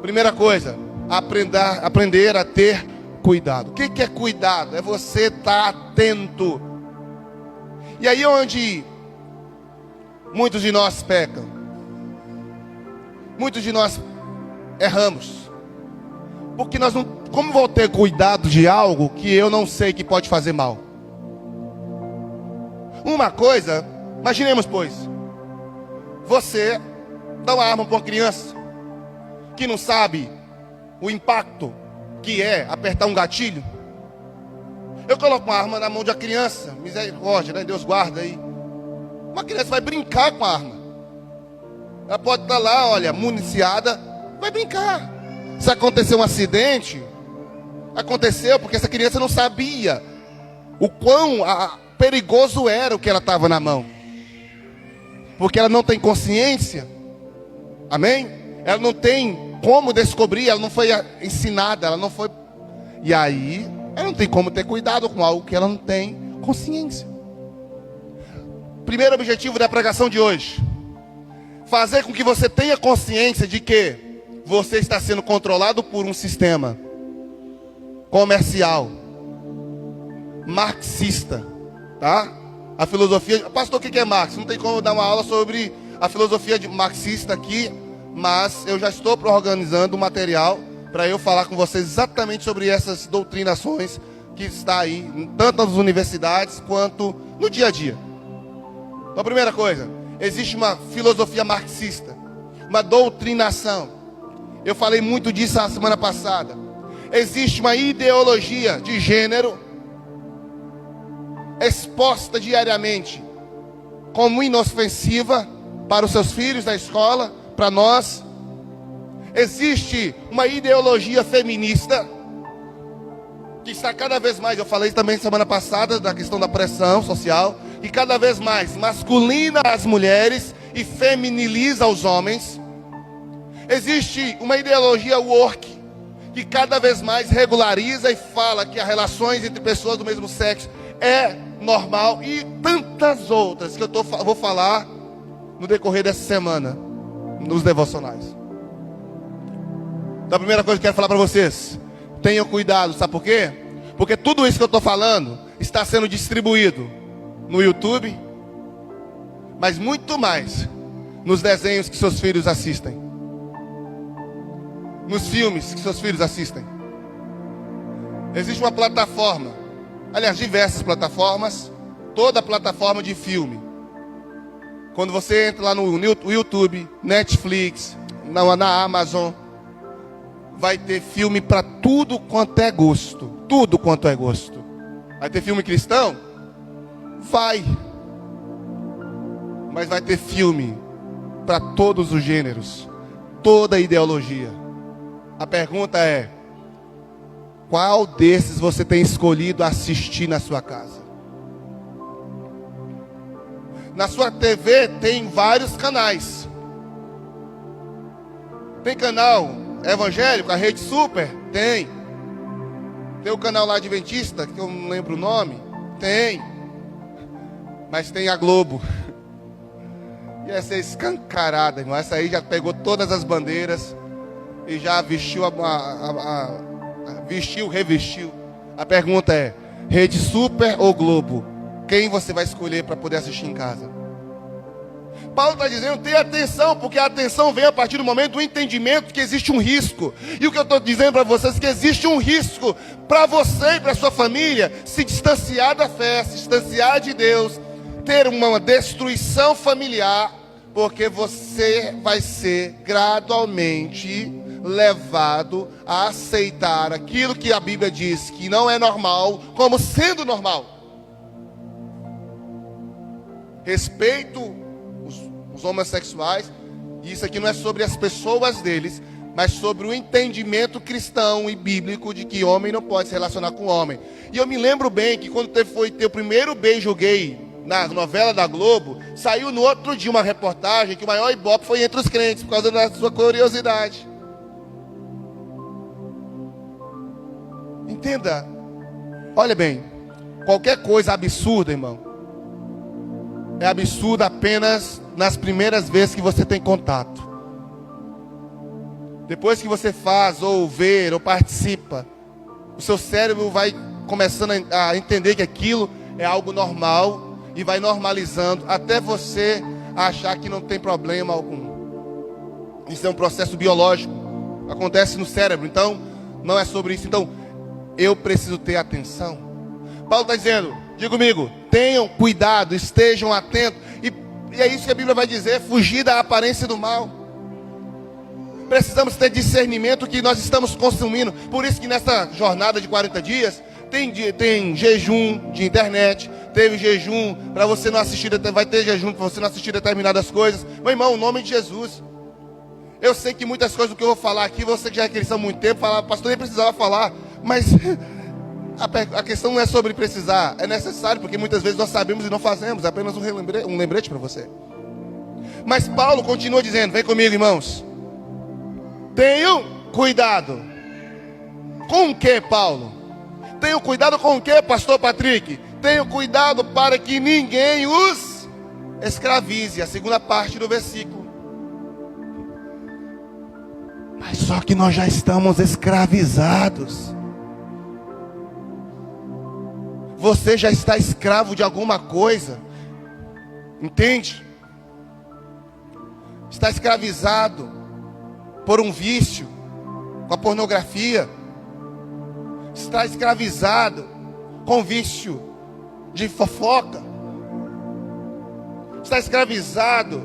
Primeira coisa, aprender a ter cuidado. O que é cuidado? É você estar atento. E aí onde muitos de nós pecam, muitos de nós erramos, porque nós não, como vou ter cuidado de algo que eu não sei que pode fazer mal? Uma coisa, imaginemos pois, você dá uma arma para uma criança que não sabe o impacto que é apertar um gatilho. Eu coloco uma arma na mão de uma criança, misericórdia, né? Deus guarda aí. Uma criança vai brincar com a arma. Ela pode estar lá, olha, municiada, vai brincar. Se acontecer um acidente, aconteceu porque essa criança não sabia o quão perigoso era o que ela estava na mão. Porque ela não tem consciência. Amém? Ela não tem como descobrir, ela não foi ensinada, ela não foi. E aí, ela não tem como ter cuidado com algo que ela não tem consciência. Primeiro objetivo da pregação de hoje: fazer com que você tenha consciência de que você está sendo controlado por um sistema comercial, marxista, tá? A filosofia... Pastor, o que é Marx? Não tem como dar uma aula sobre a filosofia marxista aqui, mas eu já estou organizando um material para eu falar com vocês exatamente sobre essas doutrinações que está aí, tanto nas universidades quanto no dia a dia. Então, a primeira coisa, existe uma filosofia marxista, uma doutrinação. Eu falei muito disso na semana passada. Existe uma ideologia de gênero exposta diariamente como inofensiva para os seus filhos na escola, para nós. Existe uma ideologia feminista que está cada vez mais, eu falei também semana passada da questão da pressão social, e cada vez mais masculina as mulheres e feminiliza os homens. Existe uma ideologia woke que cada vez mais regulariza e fala que as relações entre pessoas do mesmo sexo é normal, e tantas outras que eu vou falar no decorrer dessa semana nos devocionais. Então, a primeira coisa que eu quero falar para vocês: tenham cuidado, sabe por quê? Porque tudo isso que eu estou falando está sendo distribuído no YouTube, mas muito mais nos desenhos que seus filhos assistem, nos filmes que seus filhos assistem. Existe uma plataforma, aliás, diversas plataformas, toda plataforma de filme. Quando você entra lá no YouTube, Netflix, na Amazon, vai ter filme para tudo quanto é gosto. Tudo quanto é gosto. Vai ter filme cristão? Vai. Mas vai ter filme para todos os gêneros, toda a ideologia. A pergunta é: qual desses você tem escolhido assistir na sua casa? Na sua TV tem vários canais. Tem canal evangélico, a Rede Super? Tem. Tem o canal lá adventista, que eu não lembro o nome? Tem. Mas tem a Globo. E essa é escancarada, irmão. Essa aí já pegou todas as bandeiras e já vestiu, revestiu. A pergunta é: Rede Super ou Globo? Quem você vai escolher para poder assistir em casa? Paulo está dizendo: tenha atenção, porque a atenção vem a partir do momento do entendimento que existe um risco. E o que eu estou dizendo para vocês é que existe um risco para você e para sua família se distanciar da fé, se distanciar de Deus, ter uma destruição familiar, porque você vai ser gradualmente levado a aceitar aquilo que a Bíblia diz que não é normal, como sendo normal. Respeito os homossexuais, e isso aqui não é sobre as pessoas deles, mas sobre o entendimento cristão e bíblico de que homem não pode se relacionar com homem. E eu me lembro bem que quando foi ter o primeiro beijo gay na novela da Globo, saiu no outro dia uma reportagem que o maior ibope foi entre os crentes, por causa da sua curiosidade. Entenda, olha bem, qualquer coisa absurda, irmão, é absurda apenas nas primeiras vezes que você tem contato. Depois que você faz, ou vê, ou participa, o seu cérebro vai começando a entender que aquilo é algo normal e vai normalizando até você achar que não tem problema algum. Isso é um processo biológico, acontece no cérebro, então não é sobre isso. Então eu preciso ter atenção. Paulo está dizendo, diga comigo: tenham cuidado, estejam atentos. E é isso que a Bíblia vai dizer: fugir da aparência do mal. Precisamos ter discernimento que nós estamos consumindo. Por isso que nessa jornada de 40 dias tem jejum de internet, teve jejum para você não assistir, vai ter jejum para você não assistir determinadas coisas. Meu irmão, em nome de Jesus. Eu sei que muitas coisas do que eu vou falar aqui, você que já é cristão há muito tempo, fala: pastor, nem precisava falar. Mas a questão não é sobre precisar, é necessário, porque muitas vezes nós sabemos e não fazemos. É apenas um lembrete para você. Mas Paulo continua dizendo, vem comigo, irmãos: tenham cuidado. Com o que, Paulo? Tenham cuidado com o que, pastor Patrick? Tenham cuidado para que ninguém os escravize. A segunda parte do versículo. Mas só que nós já estamos escravizados. você já está escravo de alguma coisa. Entende? Está escravizado por um vício, com a pornografia. Está escravizado com vício de fofoca. Está escravizado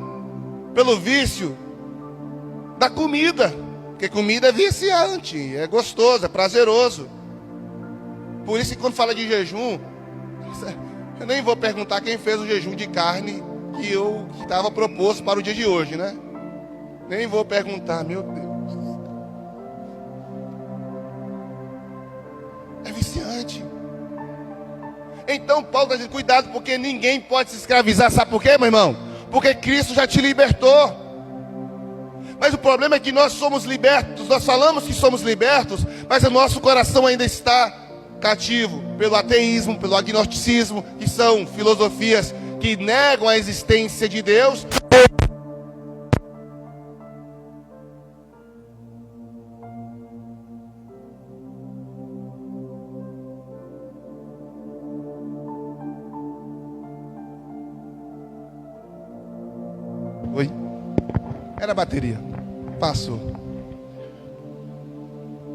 pelo vício da comida. Porque comida é viciante, é gostoso, é prazeroso. Por isso que quando fala de jejum, eu nem vou perguntar quem fez o jejum de carne que estava proposto para o dia de hoje, né? Nem vou perguntar, meu Deus. É viciante. Então Paulo está dizendo, cuidado, porque ninguém pode se escravizar. Sabe por quê, meu irmão? Porque Cristo já te libertou. Mas o problema é que nós somos libertos. Nós falamos que somos libertos, mas o nosso coração ainda está cativo pelo ateísmo, pelo agnosticismo, que são filosofias que negam a existência de Deus. Oi? Era a bateria. Passou.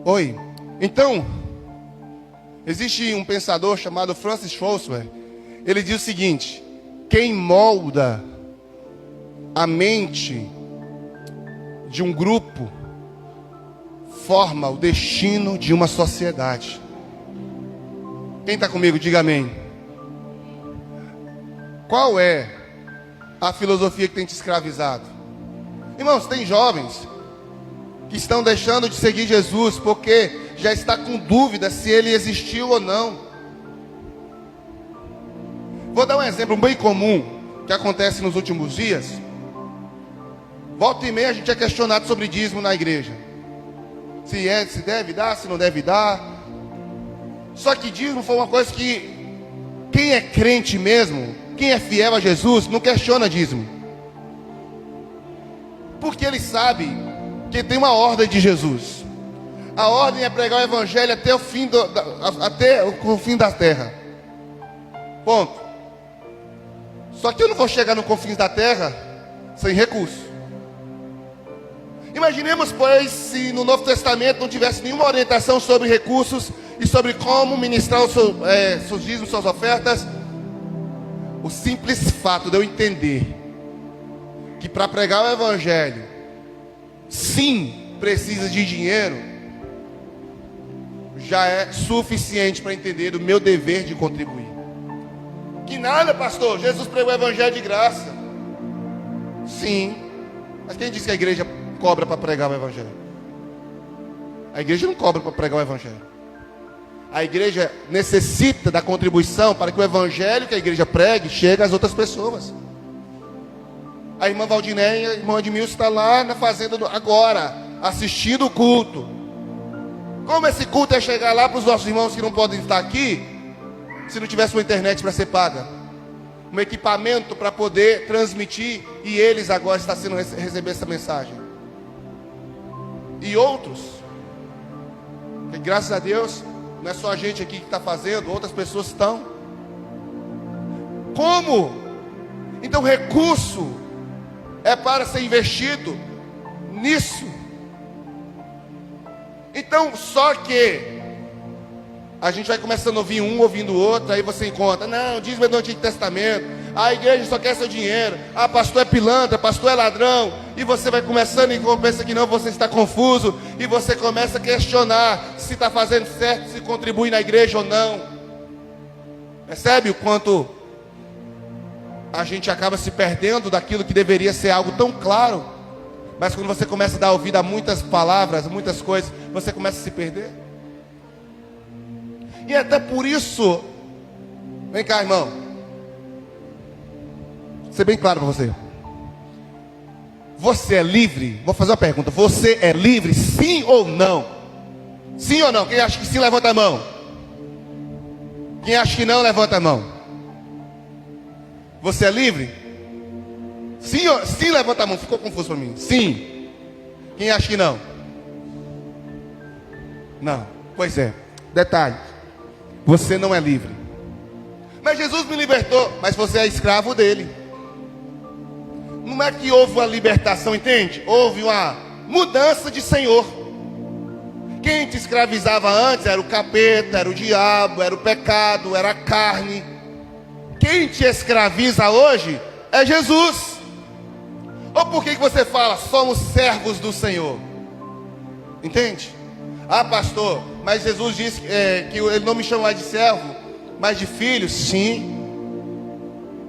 Oi. Então, existe um pensador chamado Francis Schaeffer. Ele diz o seguinte: quem molda a mente de um grupo forma o destino de uma sociedade. Quem está comigo, diga amém. Qual é a filosofia que tem te escravizado? Irmãos, tem jovens que estão deixando de seguir Jesus porque já está com dúvida se ele existiu ou não. Vou dar um exemplo bem comum que acontece nos últimos dias. Volta e meia a gente é questionado sobre dízimo na igreja. Se deve dar, se não deve dar. Só que dízimo foi uma coisa que quem é crente mesmo, quem é fiel a Jesus, não questiona dízimo. Porque ele sabe que tem uma ordem de Jesus. A ordem é pregar o evangelho até o fim, até o fim da terra. Ponto. Só que eu não vou chegar no confins da terra sem recurso. Imaginemos, pois, se no Novo Testamento não tivesse nenhuma orientação sobre recursos e sobre como ministrar os seus dízimos, suas ofertas. O simples fato de eu entender que para pregar o evangelho, sim, precisa de dinheiro, já é suficiente para entender o meu dever de contribuir. Que nada, pastor, Jesus pregou o evangelho de graça. Sim, mas quem disse que a igreja cobra para pregar o evangelho? A igreja não cobra para pregar o evangelho. A igreja necessita da contribuição para que o evangelho que a igreja pregue chegue às outras pessoas. A irmã Valdinéia, a irmã Edmilson está lá na fazenda agora, assistindo o culto. Como esse culto é chegar lá para os nossos irmãos que não podem estar aqui, se não tivesse uma internet para ser paga? Um equipamento para poder transmitir, e eles agora estão sendo receber essa mensagem. E outros, que graças a Deus, não é só a gente aqui que está fazendo, outras pessoas estão. Como? Então recurso é para ser investido nisso. Então, só que a gente vai começando a ouvir um, ouvindo o outro, aí você encontra, não, dízimo do Antigo Testamento, a igreja só quer seu dinheiro, pastor é pilantra, pastor é ladrão, e você vai começando e pensa que não, você está confuso, e você começa a questionar se está fazendo certo, se contribui na igreja ou não. Percebe o quanto a gente acaba se perdendo daquilo que deveria ser algo tão claro, mas quando você começa a dar ouvido a muitas palavras, muitas coisas, você começa a se perder. E até por isso, vem cá, irmão, vou ser bem claro para você. Você é livre? Vou fazer uma pergunta. Você é livre, sim ou não? Sim ou não? Quem acha que sim, levanta a mão. Quem acha que não, levanta a mão. Você é livre? Sim, sim, levanta a mão. Ficou confuso para mim. Sim. Quem acha que não? Não. Pois é. Detalhe. Você não é livre. Mas Jesus me libertou. Mas você é escravo dele. Não é que houve uma libertação, entende? Houve uma mudança de senhor. Quem te escravizava antes era o capeta, era o diabo, era o pecado, era a carne. Quem te escraviza hoje é Jesus. Ou por que você fala, somos servos do Senhor? Entende? Ah, pastor, mas Jesus disse que ele não me chama mais de servo, mas de filho. Sim.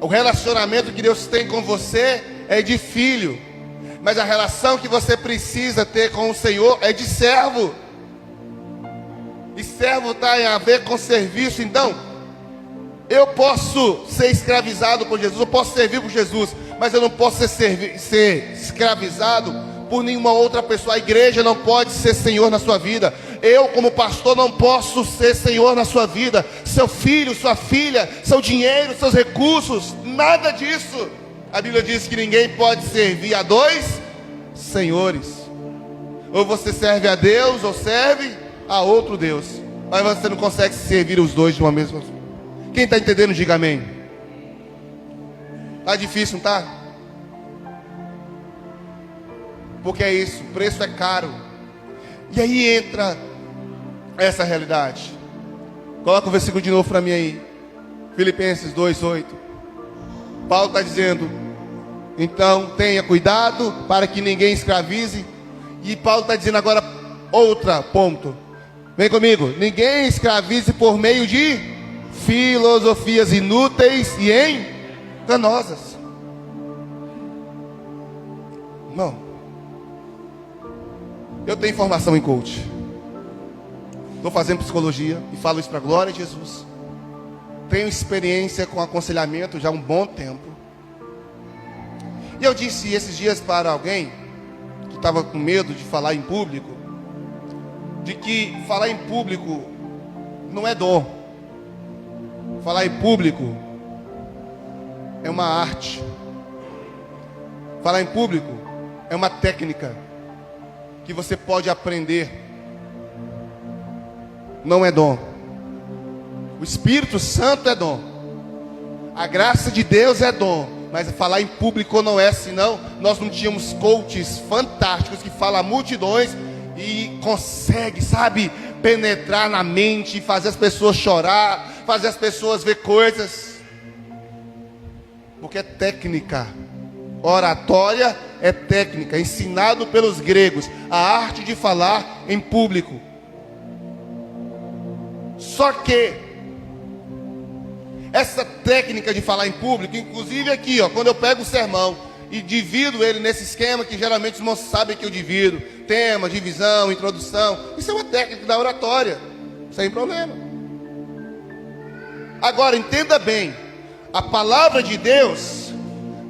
O relacionamento que Deus tem com você é de filho. Mas a relação que você precisa ter com o Senhor é de servo. E servo está a ver com serviço. Então, eu posso ser escravizado por Jesus, eu posso servir por Jesus, mas eu não posso ser escravizado por nenhuma outra pessoa. A igreja não pode ser senhor na sua vida. Eu, como pastor, não posso ser senhor na sua vida. Seu filho, sua filha, seu dinheiro, seus recursos, nada disso. A Bíblia diz que ninguém pode servir a dois senhores. Ou você serve a Deus, ou serve a outro Deus. Mas você não consegue servir os dois de uma mesma forma. Quem está entendendo, diga amém. Está difícil, não está? Porque é isso, o preço é caro. E aí entra essa realidade. Coloca o versículo de novo para mim aí. Filipenses 2:8. Paulo está dizendo: então tenha cuidado para que ninguém escravize. E Paulo está dizendo agora outra ponto. Vem comigo. Ninguém escravize por meio de filosofias inúteis e enganosas. Irmão, eu tenho formação em coach. Estou fazendo psicologia e falo isso para a glória de Jesus. Tenho experiência com aconselhamento já há um bom tempo. E eu disse esses dias para alguém que estava com medo de falar em público, de que falar em público não é dom. Falar em público é uma arte. Falar em público é uma técnica que você pode aprender. Não é dom. O Espírito Santo é dom. A graça de Deus é dom. Mas falar em público não é, senão nós não tínhamos coaches fantásticos que falam a multidões e consegue, sabe, penetrar na mente, fazer as pessoas chorar, fazer as pessoas ver coisas. Porque é técnica. Oratória é técnica, ensinado pelos gregos, a arte de falar em público. Só que essa técnica de falar em público, inclusive aqui, ó, quando eu pego o sermão e divido ele nesse esquema que geralmente os irmãos sabem que eu divido, tema, divisão, introdução, isso é uma técnica da oratória, sem problema. Agora entenda bem, a palavra de Deus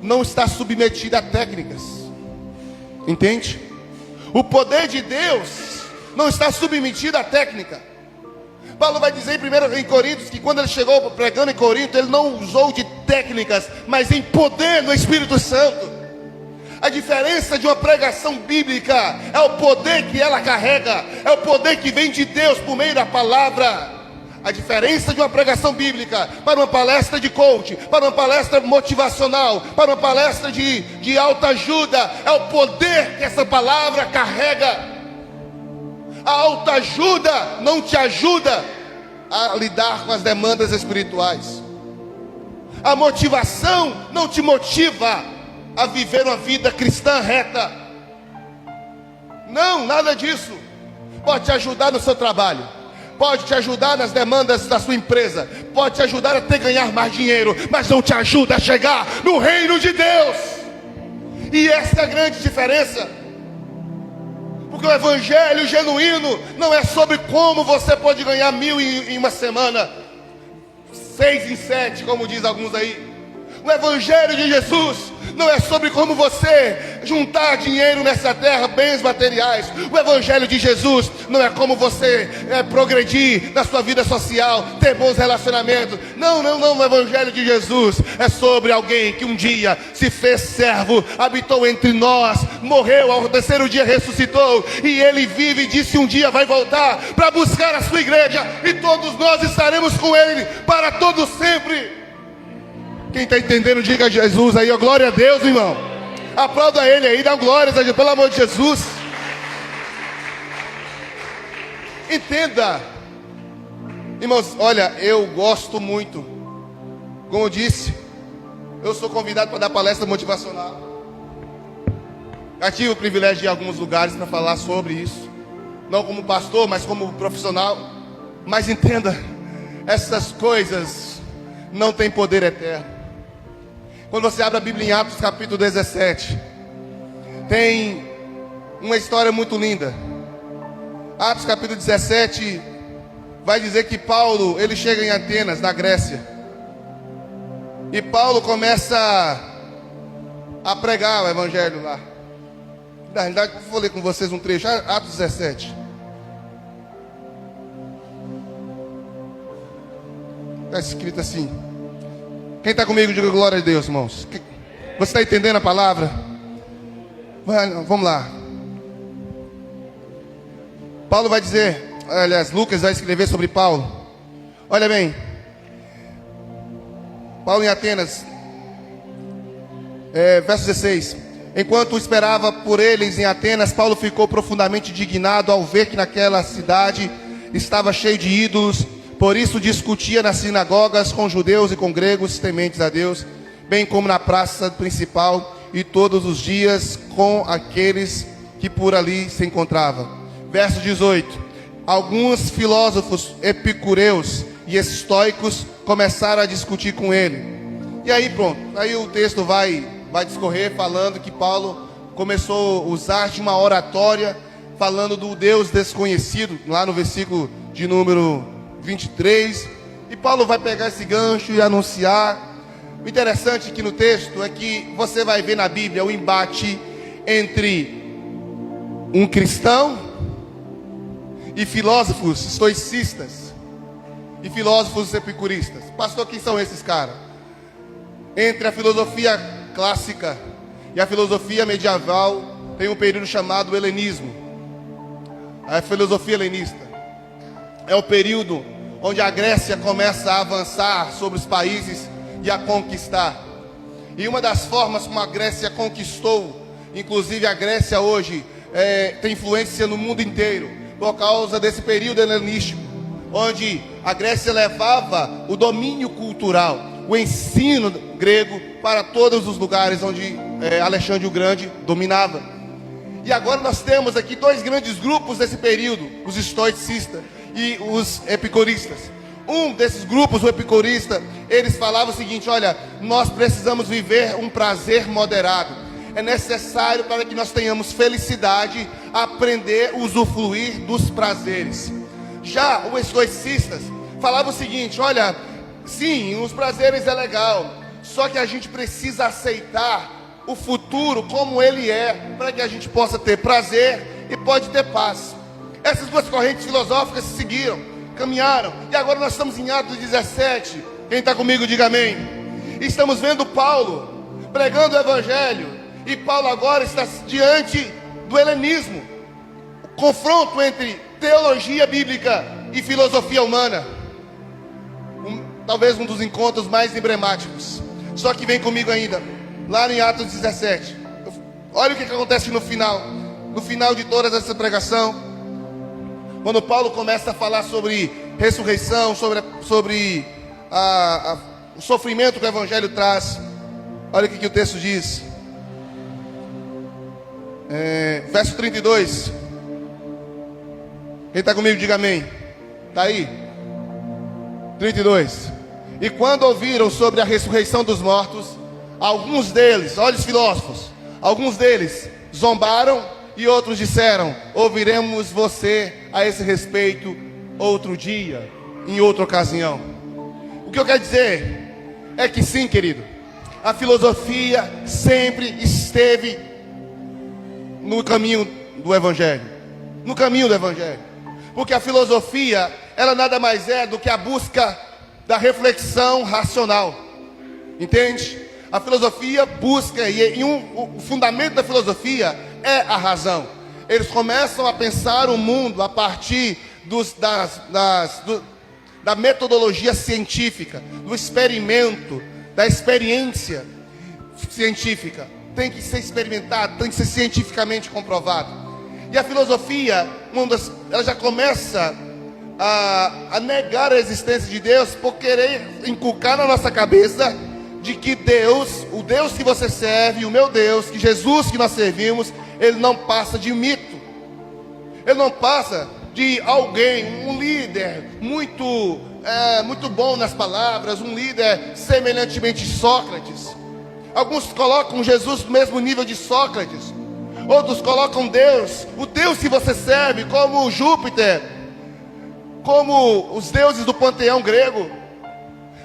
não está submetida a técnicas, entende? O poder de Deus não está submetido à técnica. Paulo vai dizer em Coríntios que quando ele chegou pregando em Corinto, ele não usou de técnicas, mas em poder no Espírito Santo. A diferença de uma pregação bíblica é o poder que ela carrega, é o poder que vem de Deus por meio da palavra. A diferença de uma pregação bíblica para uma palestra de coach, para uma palestra motivacional, para uma palestra de autoajuda, é o poder que essa palavra carrega. A autoajuda não te ajuda a lidar com as demandas espirituais. A motivação não te motiva a viver uma vida cristã reta. Não, nada disso. Pode te ajudar no seu trabalho, pode te ajudar nas demandas da sua empresa, pode te ajudar a até ganhar mais dinheiro, mas não te ajuda a chegar no reino de Deus. E essa é a grande diferença. Porque o evangelho genuíno não é sobre como você pode ganhar 1.000 em uma semana, 6 em 7, como diz alguns aí. O evangelho de Jesus Não é sobre como você juntar dinheiro nessa terra, bens materiais. O Evangelho de Jesus não é como você progredir na sua vida social, ter bons relacionamentos. Não. O Evangelho de Jesus é sobre alguém que um dia se fez servo, habitou entre nós, morreu, ao terceiro dia ressuscitou, e ele vive e disse um dia vai voltar para buscar a sua igreja, e todos nós estaremos com ele para todo sempre. Quem está entendendo, diga a Jesus aí, ó, glória a Deus, irmão. Aplauda ele aí, dá glórias a Deus, pelo amor de Jesus. Entenda, irmãos, olha, eu gosto muito. Como eu disse, eu sou convidado para dar palestra motivacional. Já tive o privilégio de ir a alguns lugares para falar sobre isso. Não como pastor, mas como profissional. Mas entenda, essas coisas não têm poder eterno. Quando você abre a Bíblia em Atos capítulo 17, tem uma história muito linda. Atos capítulo 17 vai dizer que Paulo, ele chega em Atenas, na Grécia. E Paulo começa a pregar o evangelho lá. Na realidade, eu vou ler com vocês um trecho, Atos 17. Está escrito assim. Quem está comigo, diga glória a Deus, irmãos. Você está entendendo a palavra? Vamos lá. Paulo vai dizer, aliás, Lucas vai escrever sobre Paulo. Olha bem. Paulo em Atenas, verso 16. Enquanto esperava por eles em Atenas, Paulo ficou profundamente indignado ao ver que naquela cidade estava cheio de ídolos. Por isso discutia nas sinagogas com judeus e com gregos tementes a Deus, bem como na praça principal e todos os dias com aqueles que por ali se encontravam. Verso 18. Alguns filósofos epicureus e estoicos começaram a discutir com ele. E aí pronto, aí o texto vai discorrer falando que Paulo começou a usar de uma oratória, falando do Deus desconhecido, lá no versículo de número 23, e Paulo vai pegar esse gancho e anunciar. O interessante aqui no texto é que você vai ver na Bíblia o embate entre um cristão e filósofos estoicistas e filósofos epicuristas. Pastor, quem são esses caras? Entre a filosofia clássica e a filosofia medieval tem um período chamado helenismo. A filosofia helenista é o período onde a Grécia começa a avançar sobre os países e a conquistar. E uma das formas como a Grécia conquistou, inclusive a Grécia hoje tem influência no mundo inteiro, por causa desse período helenístico, onde a Grécia levava o domínio cultural, o ensino grego para todos os lugares onde Alexandre o Grande dominava. E agora nós temos aqui dois grandes grupos desse período, os estoicistas e os epicuristas. Um desses grupos, o epicurista, eles falavam o seguinte: olha, nós precisamos viver um prazer moderado. É necessário para que nós tenhamos felicidade, aprender a usufruir dos prazeres. Já os estoicistas falavam o seguinte: olha, sim, os prazeres é legal, só que a gente precisa aceitar o futuro como ele é, para que a gente possa ter prazer e pode ter paz. Essas duas correntes filosóficas se seguiram, caminharam, e agora nós estamos em Atos 17. Quem está comigo, diga amém. Estamos vendo Paulo pregando o evangelho, e Paulo agora está diante do helenismo, o confronto entre teologia bíblica e filosofia humana. Talvez um dos encontros mais emblemáticos. Só que vem comigo ainda, lá em Atos 17. Olha o que acontece no final de toda essa pregação. Quando Paulo começa a falar sobre ressurreição, sobre o sofrimento que o evangelho traz. Olha o que o texto diz. Verso 32. Quem está comigo, diga amém. Está aí? 32. E quando ouviram sobre a ressurreição dos mortos, alguns deles, olha os filósofos, alguns deles zombaram, e outros disseram: ouviremos você a esse respeito outro dia, em outra ocasião. O que eu quero dizer é que sim, querido, A filosofia sempre esteve no caminho do Evangelho. No caminho do Evangelho. Porque a filosofia, ela nada mais é do que a busca da reflexão racional. Entende? A filosofia busca, o fundamento da filosofia é a razão. Eles começam a pensar o mundo a partir da metodologia científica, do experimento, da experiência científica. Tem que ser experimentado, tem que ser cientificamente comprovado. E a filosofia, ela já começa a negar a existência de Deus por querer inculcar na nossa cabeça de que Deus, o Deus que você serve, o meu Deus, que Jesus que nós servimos, ele não passa de mito. Ele não passa de alguém, um líder muito bom nas palavras, um líder semelhantemente Sócrates. Alguns colocam Jesus no mesmo nível de Sócrates. Outros colocam Deus, o Deus que você serve, como Júpiter, como os deuses do panteão grego.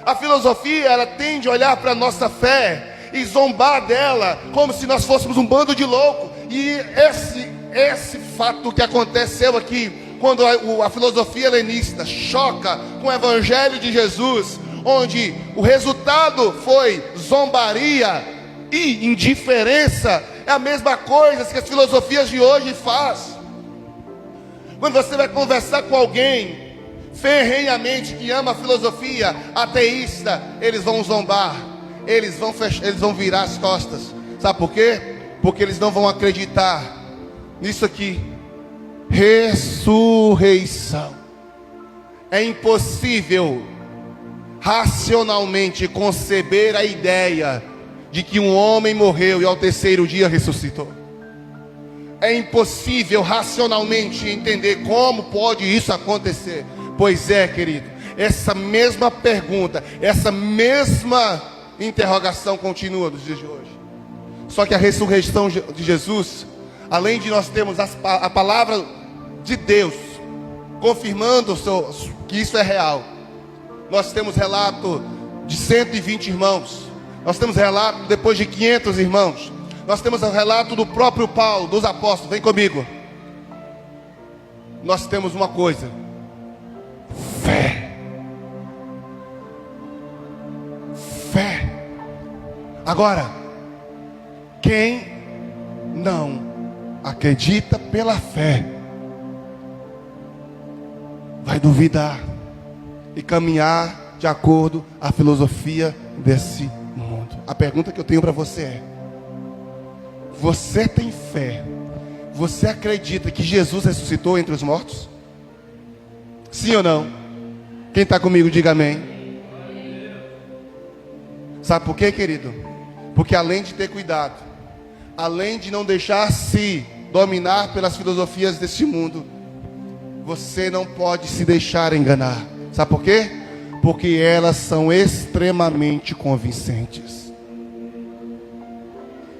A filosofia, ela tende a olhar para a nossa fé e zombar dela, como se nós fôssemos um bando de loucos. E esse fato que aconteceu aqui, quando a filosofia helenista choca com o Evangelho de Jesus, onde o resultado foi zombaria e indiferença, é a mesma coisa que as filosofias de hoje fazem. Quando você vai conversar com alguém ferrenhamente que ama a filosofia ateísta, eles vão zombar, eles vão virar as costas. Sabe por quê? Porque eles não vão acreditar nisso aqui: ressurreição. É impossível racionalmente conceber a ideia de que um homem morreu e ao terceiro dia ressuscitou. É impossível racionalmente entender como pode isso acontecer. Pois é, querido, essa mesma pergunta, essa mesma interrogação continua nos dias de hoje. Só que a ressurreição de Jesus, além de nós termos a palavra de Deus confirmando que isso é real, nós temos relato de 120 irmãos, nós temos relato depois de 500 irmãos, nós temos o relato do próprio Paulo, dos apóstolos. Vem comigo. Nós temos uma coisa: fé. Fé. Agora, quem não acredita pela fé vai duvidar e caminhar de acordo com a filosofia desse mundo. A pergunta que eu tenho para você é: você tem fé? Você acredita que Jesus ressuscitou entre os mortos? Sim ou não? Quem está comigo, diga amém. Sabe por quê, querido? Porque além de ter cuidado, além de não deixar se dominar pelas filosofias deste mundo, você não pode se deixar enganar. Sabe por quê? Porque elas são extremamente convincentes.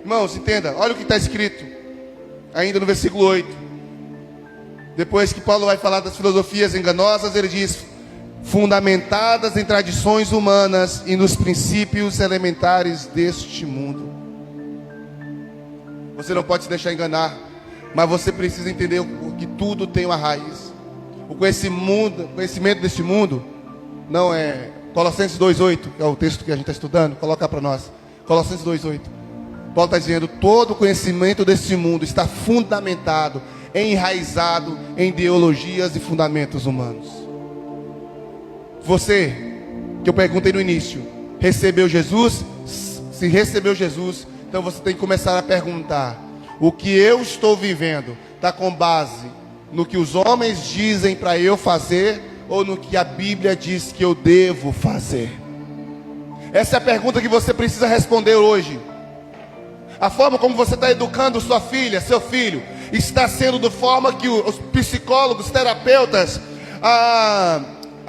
Irmãos, entenda, olha o que está escrito ainda no versículo 8. Depois que Paulo vai falar das filosofias enganosas, ele diz: fundamentadas em tradições humanas e nos princípios elementares deste mundo. Você não pode se deixar enganar, mas você precisa entender que tudo tem uma raiz. O conhecimento deste mundo não é... Colossenses 2,8, que é o texto que a gente está estudando, coloca para nós. Colossenses 2,8. Paulo está dizendo: todo o conhecimento deste mundo está fundamentado, enraizado em ideologias e fundamentos humanos. Você, que eu perguntei no início, recebeu Jesus? Se recebeu Jesus, então você tem que começar a perguntar: o que eu estou vivendo está com base no que os homens dizem para eu fazer, ou no que a Bíblia diz que eu devo fazer? Essa é a pergunta que você precisa responder hoje. A forma como você está educando sua filha, seu filho, está sendo da forma que os psicólogos, terapeutas, a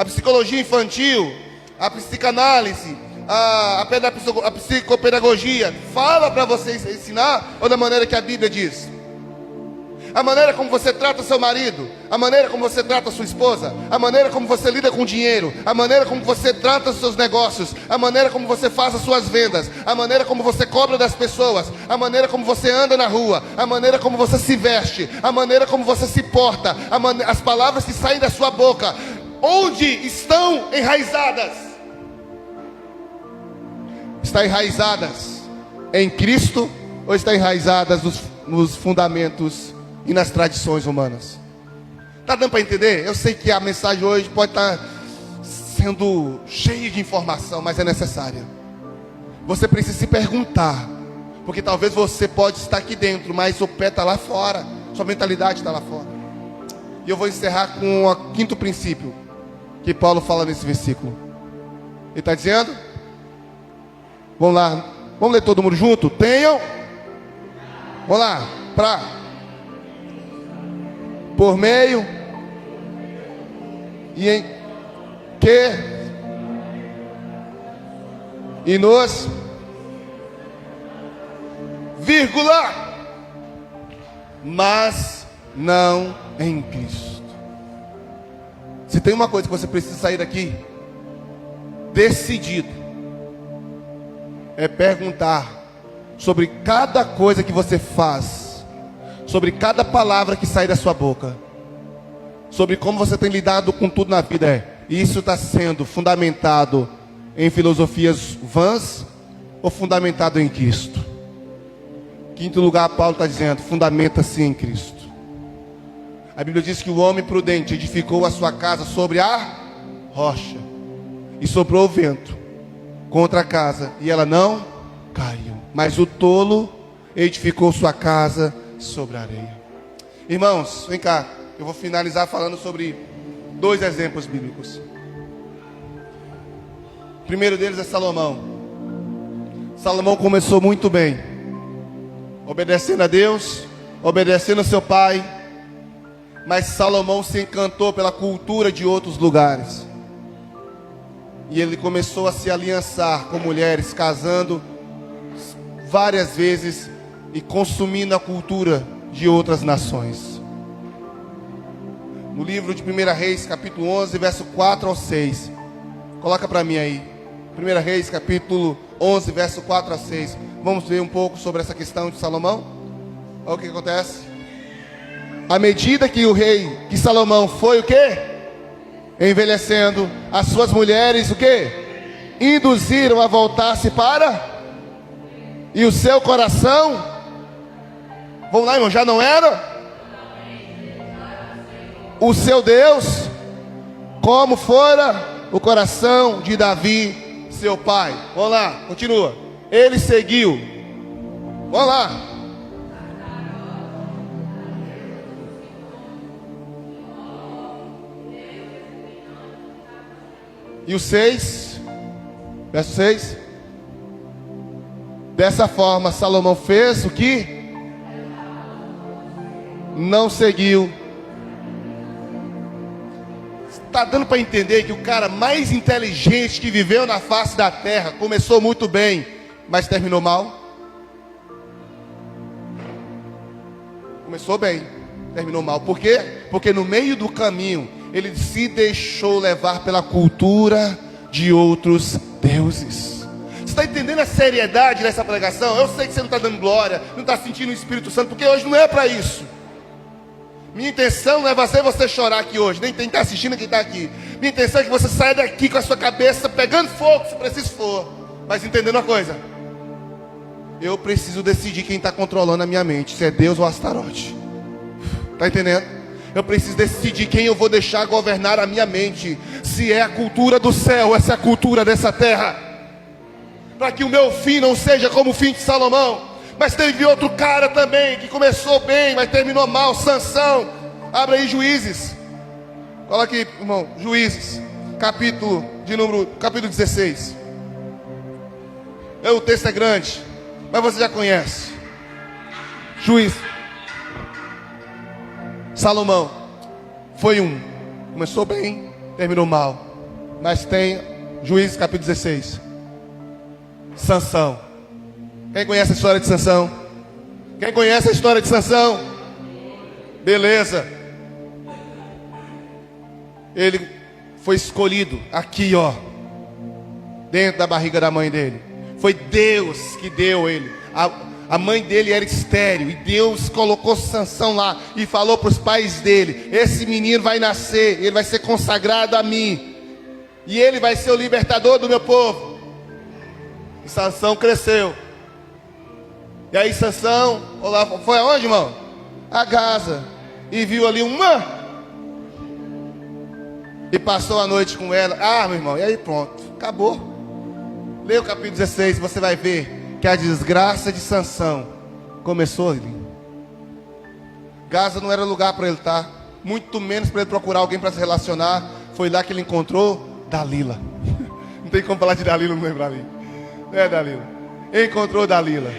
psicologia infantil, a psicanálise, a psicopedagogia fala para vocês ensinar, ou da maneira que a Bíblia diz? A maneira como você trata seu marido, a maneira como você trata sua esposa, a maneira como você lida com o dinheiro, a maneira como você trata os seus negócios, a maneira como você faz as suas vendas, a maneira como você cobra das pessoas, a maneira como você anda na rua, a maneira como você se veste, a maneira como você se porta, as palavras que saem da sua boca, onde estão enraizadas? Está enraizadas em Cristo ou está enraizadas nos fundamentos e nas tradições humanas? Está dando para entender? Eu sei que a mensagem hoje pode estar sendo cheia de informação, mas é necessária. Você precisa se perguntar, porque talvez você pode estar aqui dentro, mas o pé está lá fora, sua mentalidade está lá fora. E eu vou encerrar com o quinto princípio que Paulo fala nesse versículo. Ele está dizendo, vamos lá, vamos ler todo mundo junto? Tenham, vamos lá, por meio e em que e nos vírgula, mas não em Cristo. Se tem uma coisa que você precisa sair daqui decidido, é perguntar sobre cada coisa que você faz, sobre cada palavra que sai da sua boca, sobre como você tem lidado com tudo na vida. Isso está sendo fundamentado em filosofias vãs ou fundamentado em Cristo? Quinto lugar, Paulo está dizendo, fundamenta-se em Cristo. A Bíblia diz que o homem prudente edificou a sua casa sobre a rocha, e soprou o vento contra a casa, e ela não caiu. Mas o tolo edificou sua casa sobre a areia. Irmãos, vem cá, eu vou finalizar falando sobre 2 exemplos bíblicos. O primeiro deles é Salomão. Salomão começou muito bem, obedecendo a Deus, obedecendo a seu pai, mas Salomão se encantou pela cultura de outros lugares, e ele começou a se aliançar com mulheres, casando várias vezes e consumindo a cultura de outras nações. No livro de 1 Reis, capítulo 11, verso 4 ao 6. Coloca para mim aí. 1 Reis, capítulo 11, verso 4 a 6. Vamos ver um pouco sobre essa questão de Salomão. Olha o que acontece. À medida que que Salomão foi o quê? Envelhecendo, as suas mulheres o quê? Induziram a voltar-se para... E o seu coração, vamos lá, irmão, já não era o seu Deus, como fora o coração de Davi, seu pai. Vamos lá, continua. Ele seguiu. Vamos lá. E o 6, verso 6. Dessa forma, Salomão fez o que? Não seguiu. Está dando para entender que o cara mais inteligente que viveu na face da terra começou muito bem, mas terminou mal? Começou bem, terminou mal. Por quê? Porque no meio do caminho ele se deixou levar pela cultura de outros deuses. Você está entendendo a seriedade dessa pregação? Eu sei que você não está dando glória, não está sentindo o Espírito Santo, porque hoje não é para isso. Minha intenção não é fazer você chorar aqui hoje, nem quem está assistindo, quem está aqui. Minha intenção é que você saia daqui com a sua cabeça pegando fogo, se preciso for. Mas entendendo uma coisa, eu preciso decidir quem está controlando a minha mente, se é Deus ou Astarote. Está entendendo? Eu preciso decidir quem eu vou deixar governar a minha mente, se é a cultura do céu ou se é a cultura dessa terra, para que o meu fim não seja como o fim de Salomão. Mas teve outro cara também que começou bem, mas terminou mal, Sansão. Abre aí Juízes. Coloca aqui, irmão, Juízes, capítulo 16. O texto é grande, mas você já conhece. Juízes. Salomão foi começou bem, terminou mal. Mas tem Juízes capítulo 16. Sansão. Quem conhece a história de Sansão? Quem conhece a história de Sansão? Beleza. Ele foi escolhido aqui, ó, dentro da barriga da mãe dele. Foi Deus que deu ele. A mãe dele era estéril, e Deus colocou Sansão lá e falou para os pais dele: esse menino vai nascer, ele vai ser consagrado a mim, e ele vai ser o libertador do meu povo. E Sansão cresceu. E aí Sansão foi aonde, irmão? A Gaza. E viu ali uma, e passou a noite com ela. Ah, meu irmão, e aí pronto, acabou. Leia o capítulo 16, você vai ver que a desgraça de Sansão começou ali. Gaza não era lugar para ele estar, muito menos para ele procurar alguém para se relacionar. Foi lá que ele encontrou Dalila. Não tem como falar de Dalila, não lembrar ali. Não é Dalila. Encontrou Dalila.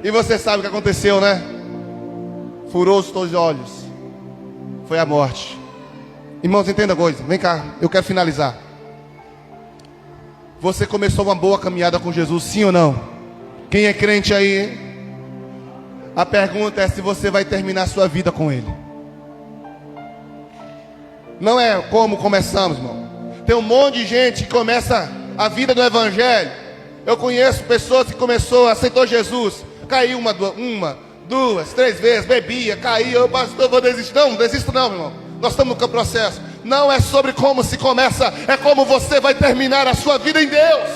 E você sabe o que aconteceu, né? Furou os teus olhos. Foi a morte. Irmãos, entenda a coisa. Vem cá, eu quero finalizar. Você começou uma boa caminhada com Jesus, sim ou não? Quem é crente aí, hein? A pergunta é se você vai terminar sua vida com Ele. Não é como começamos, irmão. Tem um monte de gente que começa a vida do Evangelho. Eu conheço pessoas que aceitou Jesus, caiu uma, duas, três vezes, bebia, caía. Pastor, vou desistir. Não desisto não, meu irmão. Nós estamos no processo. Não é sobre como se começa, é como você vai terminar a sua vida em Deus.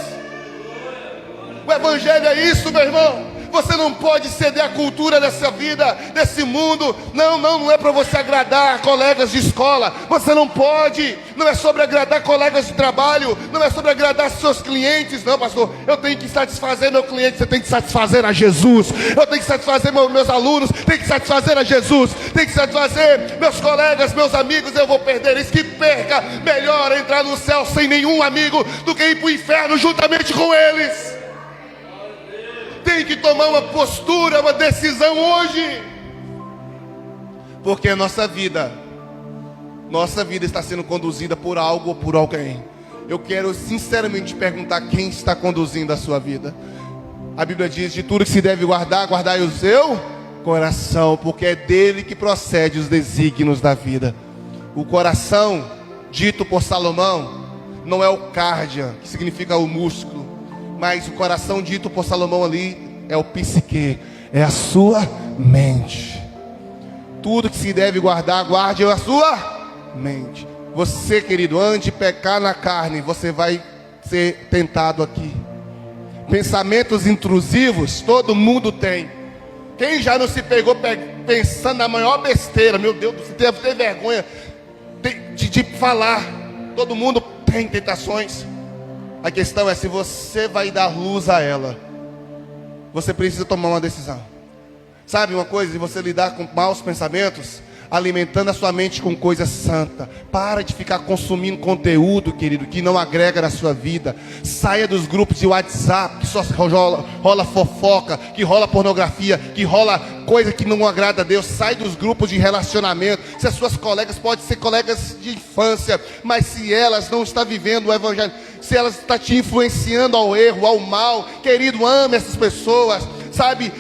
O Evangelho é isso, meu irmão. Você não pode ceder à cultura dessa vida, desse mundo. Não é para você agradar colegas de escola. Você não pode. Não é sobre agradar colegas de trabalho. Não é sobre agradar seus clientes. Não, pastor, eu tenho que satisfazer meu cliente. Você tem que satisfazer a Jesus. Eu tenho que satisfazer meus alunos. Tem que satisfazer a Jesus. Tem que satisfazer meus colegas, meus amigos. Eu vou perder isso, que perca. Melhor entrar no céu sem nenhum amigo do que ir para o inferno juntamente com eles. Tem que tomar uma postura, uma decisão hoje. Porque a nossa vida está sendo conduzida por algo ou por alguém. Eu quero sinceramente perguntar: quem está conduzindo a sua vida? A Bíblia diz: de tudo que se deve guardar, guardai o seu coração, porque é dele que procede os desígnios da vida. O coração, dito por Salomão, não é o cardia, que significa o músculo, mas o coração dito por Salomão ali é o psique, é a sua mente. Tudo que se deve guardar, guarde a sua mente. Você, querido, antes de pecar na carne, você vai ser tentado aqui. Pensamentos intrusivos, todo mundo tem. Quem já não se pegou pensando na maior besteira? Meu Deus, você deve ter vergonha de falar. Todo mundo tem tentações. A questão é se você vai dar luz a ela. Você precisa tomar uma decisão. Sabe uma coisa? De você lidar com maus pensamentos, alimentando a sua mente com coisa santa. Para de ficar consumindo conteúdo, querido, que não agrega na sua vida. Saia dos grupos de WhatsApp, que só rola fofoca, que rola pornografia, que rola coisa que não agrada a Deus. Sai dos grupos de relacionamento. Se as suas colegas podem ser colegas de infância, mas se elas não estão vivendo o Evangelho, se elas estão te influenciando ao erro, ao mal, querido, ame essas pessoas. Sabe,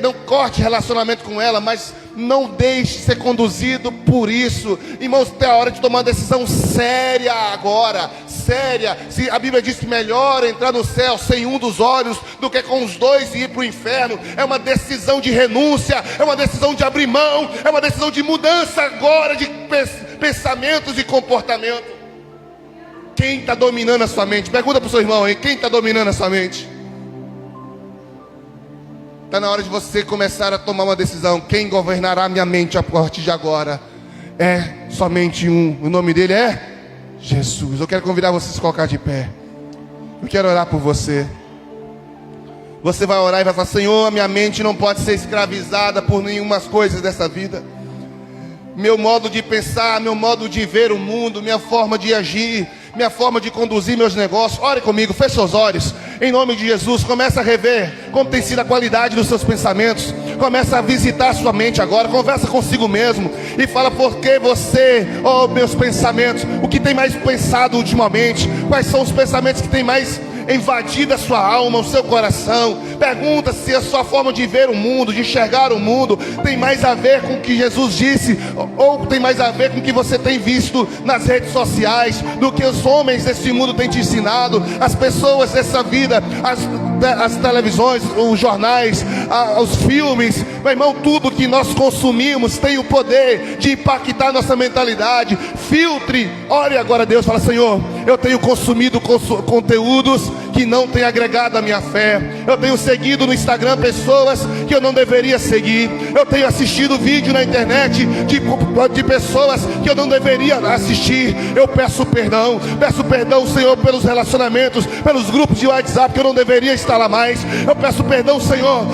não corte relacionamento com ela, mas não deixe ser conduzido por isso. Irmãos, tem a hora de tomar uma decisão séria agora. Séria. Se a Bíblia diz que melhor entrar no céu sem um dos olhos do que com os dois e ir para o inferno. É uma decisão de renúncia, é uma decisão de abrir mão, é uma decisão de mudança agora de pensamentos e comportamento. Quem está dominando a sua mente? Pergunta para o seu irmão aí, quem está dominando a sua mente? Está na hora de você começar a tomar uma decisão. Quem governará minha mente a partir de agora? É somente um. O nome dele é Jesus. Eu quero convidar você a se colocar de pé. Eu quero orar por você. Você vai orar e vai falar: Senhor, minha mente não pode ser escravizada por nenhuma coisa dessa vida. Meu modo de pensar, meu modo de ver o mundo, minha forma de agir, minha forma de conduzir meus negócios. Ore comigo, feche seus olhos. Em nome de Jesus, começa a rever como tem sido a qualidade dos seus pensamentos. Começa a visitar a sua mente agora. Conversa consigo mesmo e fala: por que você, oh meus pensamentos, o que tem mais pensado ultimamente? Quais são os pensamentos que tem mais invadido a sua alma, o seu coração. Pergunta se a sua forma de ver o mundo, de enxergar o mundo, tem mais a ver com o que Jesus disse, ou tem mais a ver com o que você tem visto nas redes sociais, do que os homens desse mundo têm te ensinado, as pessoas dessa vida, as televisões, os jornais, os filmes. Meu irmão, tudo que nós consumimos tem o poder de impactar nossa mentalidade. Filtre, ore agora a Deus, fala: Senhor, eu tenho consumido conteúdos que não têm agregado a minha fé. Eu tenho seguido no Instagram pessoas que eu não deveria seguir. Eu tenho assistido vídeo na internet de pessoas que eu não deveria assistir. Eu peço perdão, Senhor, pelos relacionamentos, pelos grupos de WhatsApp que eu não deveria estar lá mais. Eu peço perdão, Senhor,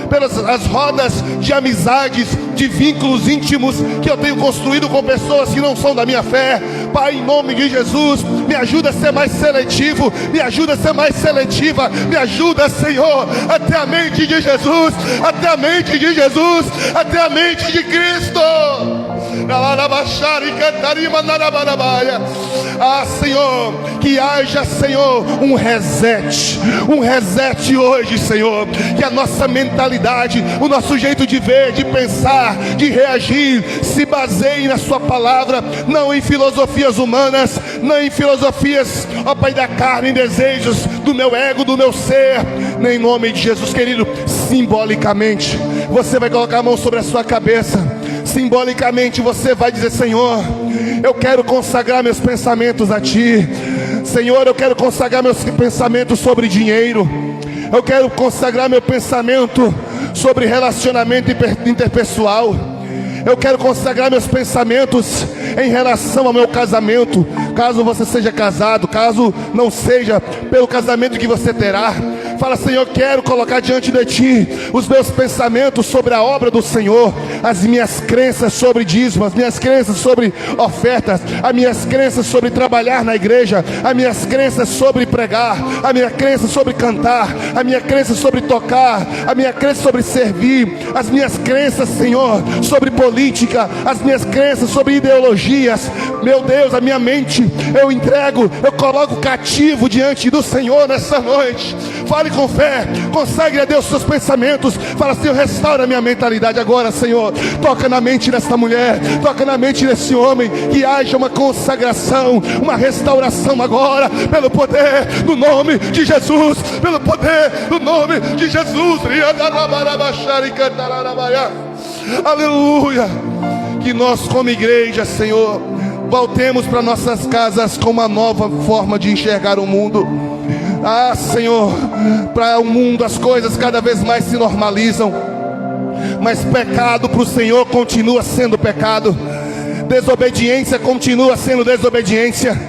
pelas rodas de amizades, de vínculos íntimos que eu tenho construído com pessoas que não são da minha fé. Pai, em nome de Jesus, me ajuda a ser mais seletivo, me ajuda a ser mais seletiva, me ajuda, Senhor, até a mente de Jesus, até a mente de Jesus, até a mente de Cristo. Ah, Senhor, que haja, Senhor, um reset hoje, Senhor. Que a nossa mentalidade, o nosso jeito de ver, de pensar, de reagir, se baseie na sua palavra, não em filosofias humanas, não em filosofias, ó Pai, da carne, em desejos do meu ego, do meu ser. Nem em nome de Jesus, querido, simbolicamente, você vai colocar a mão sobre a sua cabeça. Simbolicamente você vai dizer: Senhor, eu quero consagrar meus pensamentos a Ti. Senhor, eu quero consagrar meus pensamentos sobre dinheiro. Eu quero consagrar meu pensamento sobre relacionamento interpessoal. Eu quero consagrar meus pensamentos em relação ao meu casamento. Caso você seja casado, caso não seja, pelo casamento que você terá. Fala: Senhor, quero colocar diante de Ti os meus pensamentos sobre a obra do Senhor, as minhas crenças sobre dízimo, as minhas crenças sobre ofertas, as minhas crenças sobre trabalhar na igreja, as minhas crenças sobre pregar, a minha crença sobre cantar, a minha crença sobre tocar, a minha crença sobre servir, as minhas crenças, Senhor, sobre política, as minhas crenças sobre ideologias. Meu Deus, a minha mente eu entrego, eu coloco cativo diante do Senhor nessa noite. Fale com fé, consagre a Deus seus pensamentos. Fala: Senhor, restaura a minha mentalidade agora, Senhor. Toca na mente desta mulher, toca na mente desse homem. Que haja uma consagração, uma restauração agora, pelo poder do nome de Jesus, pelo poder do nome de Jesus. Aleluia. Que nós, como igreja, Senhor, voltemos para nossas casas com uma nova forma de enxergar o mundo. Ah, Senhor, para o mundo as coisas cada vez mais se normalizam, mas pecado para o Senhor continua sendo pecado, desobediência continua sendo desobediência,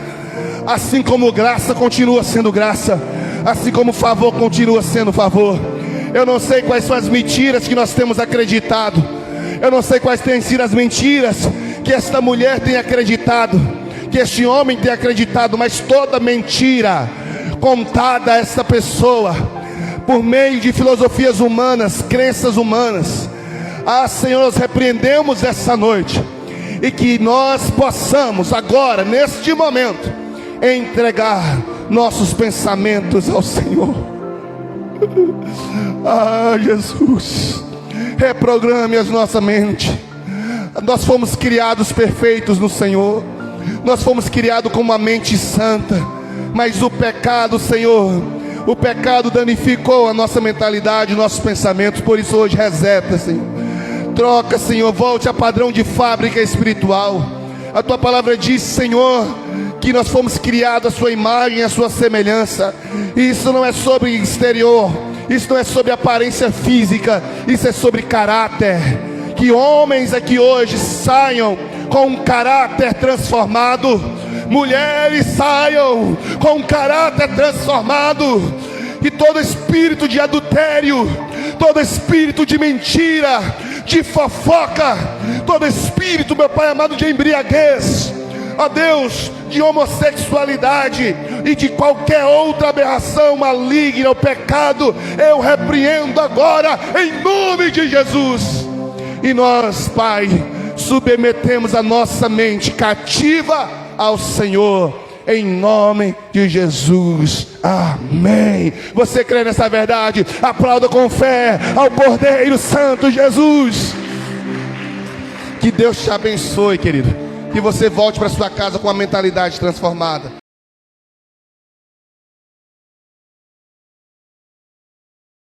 assim como graça continua sendo graça, assim como favor continua sendo favor. Eu não sei quais são as mentiras que nós temos acreditado, eu não sei quais têm sido as mentiras que esta mulher tem acreditado, que este homem tem acreditado, mas toda mentira contada a essa pessoa por meio de filosofias humanas, crenças humanas, ah, Senhor, nós repreendemos essa noite, e que nós possamos agora, neste momento, entregar nossos pensamentos ao Senhor. Ah, Jesus, reprograme a nossa mente. Nós fomos criados perfeitos no Senhor, nós fomos criados com uma mente santa, mas o pecado, Senhor, o pecado danificou a nossa mentalidade, nossos pensamentos. Por isso hoje reseta, Senhor. Troca, Senhor, volte a padrão de fábrica espiritual. A Tua palavra diz, Senhor, que nós fomos criados à Sua imagem, à Sua semelhança. E isso não é sobre exterior, isso não é sobre aparência física, isso é sobre caráter. Que homens aqui hoje saiam com um caráter transformado, mulheres saiam com um caráter transformado, que todo espírito de adultério, todo espírito de mentira, de fofoca, todo espírito, meu Pai amado, de embriaguez, ó Deus, de homossexualidade e de qualquer outra aberração maligna, o pecado, eu repreendo agora em nome de Jesus. E nós, Pai, submetemos a nossa mente cativa ao Senhor, em nome de Jesus. Amém. Você crê nessa verdade? Aplauda com fé ao Cordeiro Santo Jesus. Que Deus te abençoe, querido. Que você volte para sua casa com a mentalidade transformada.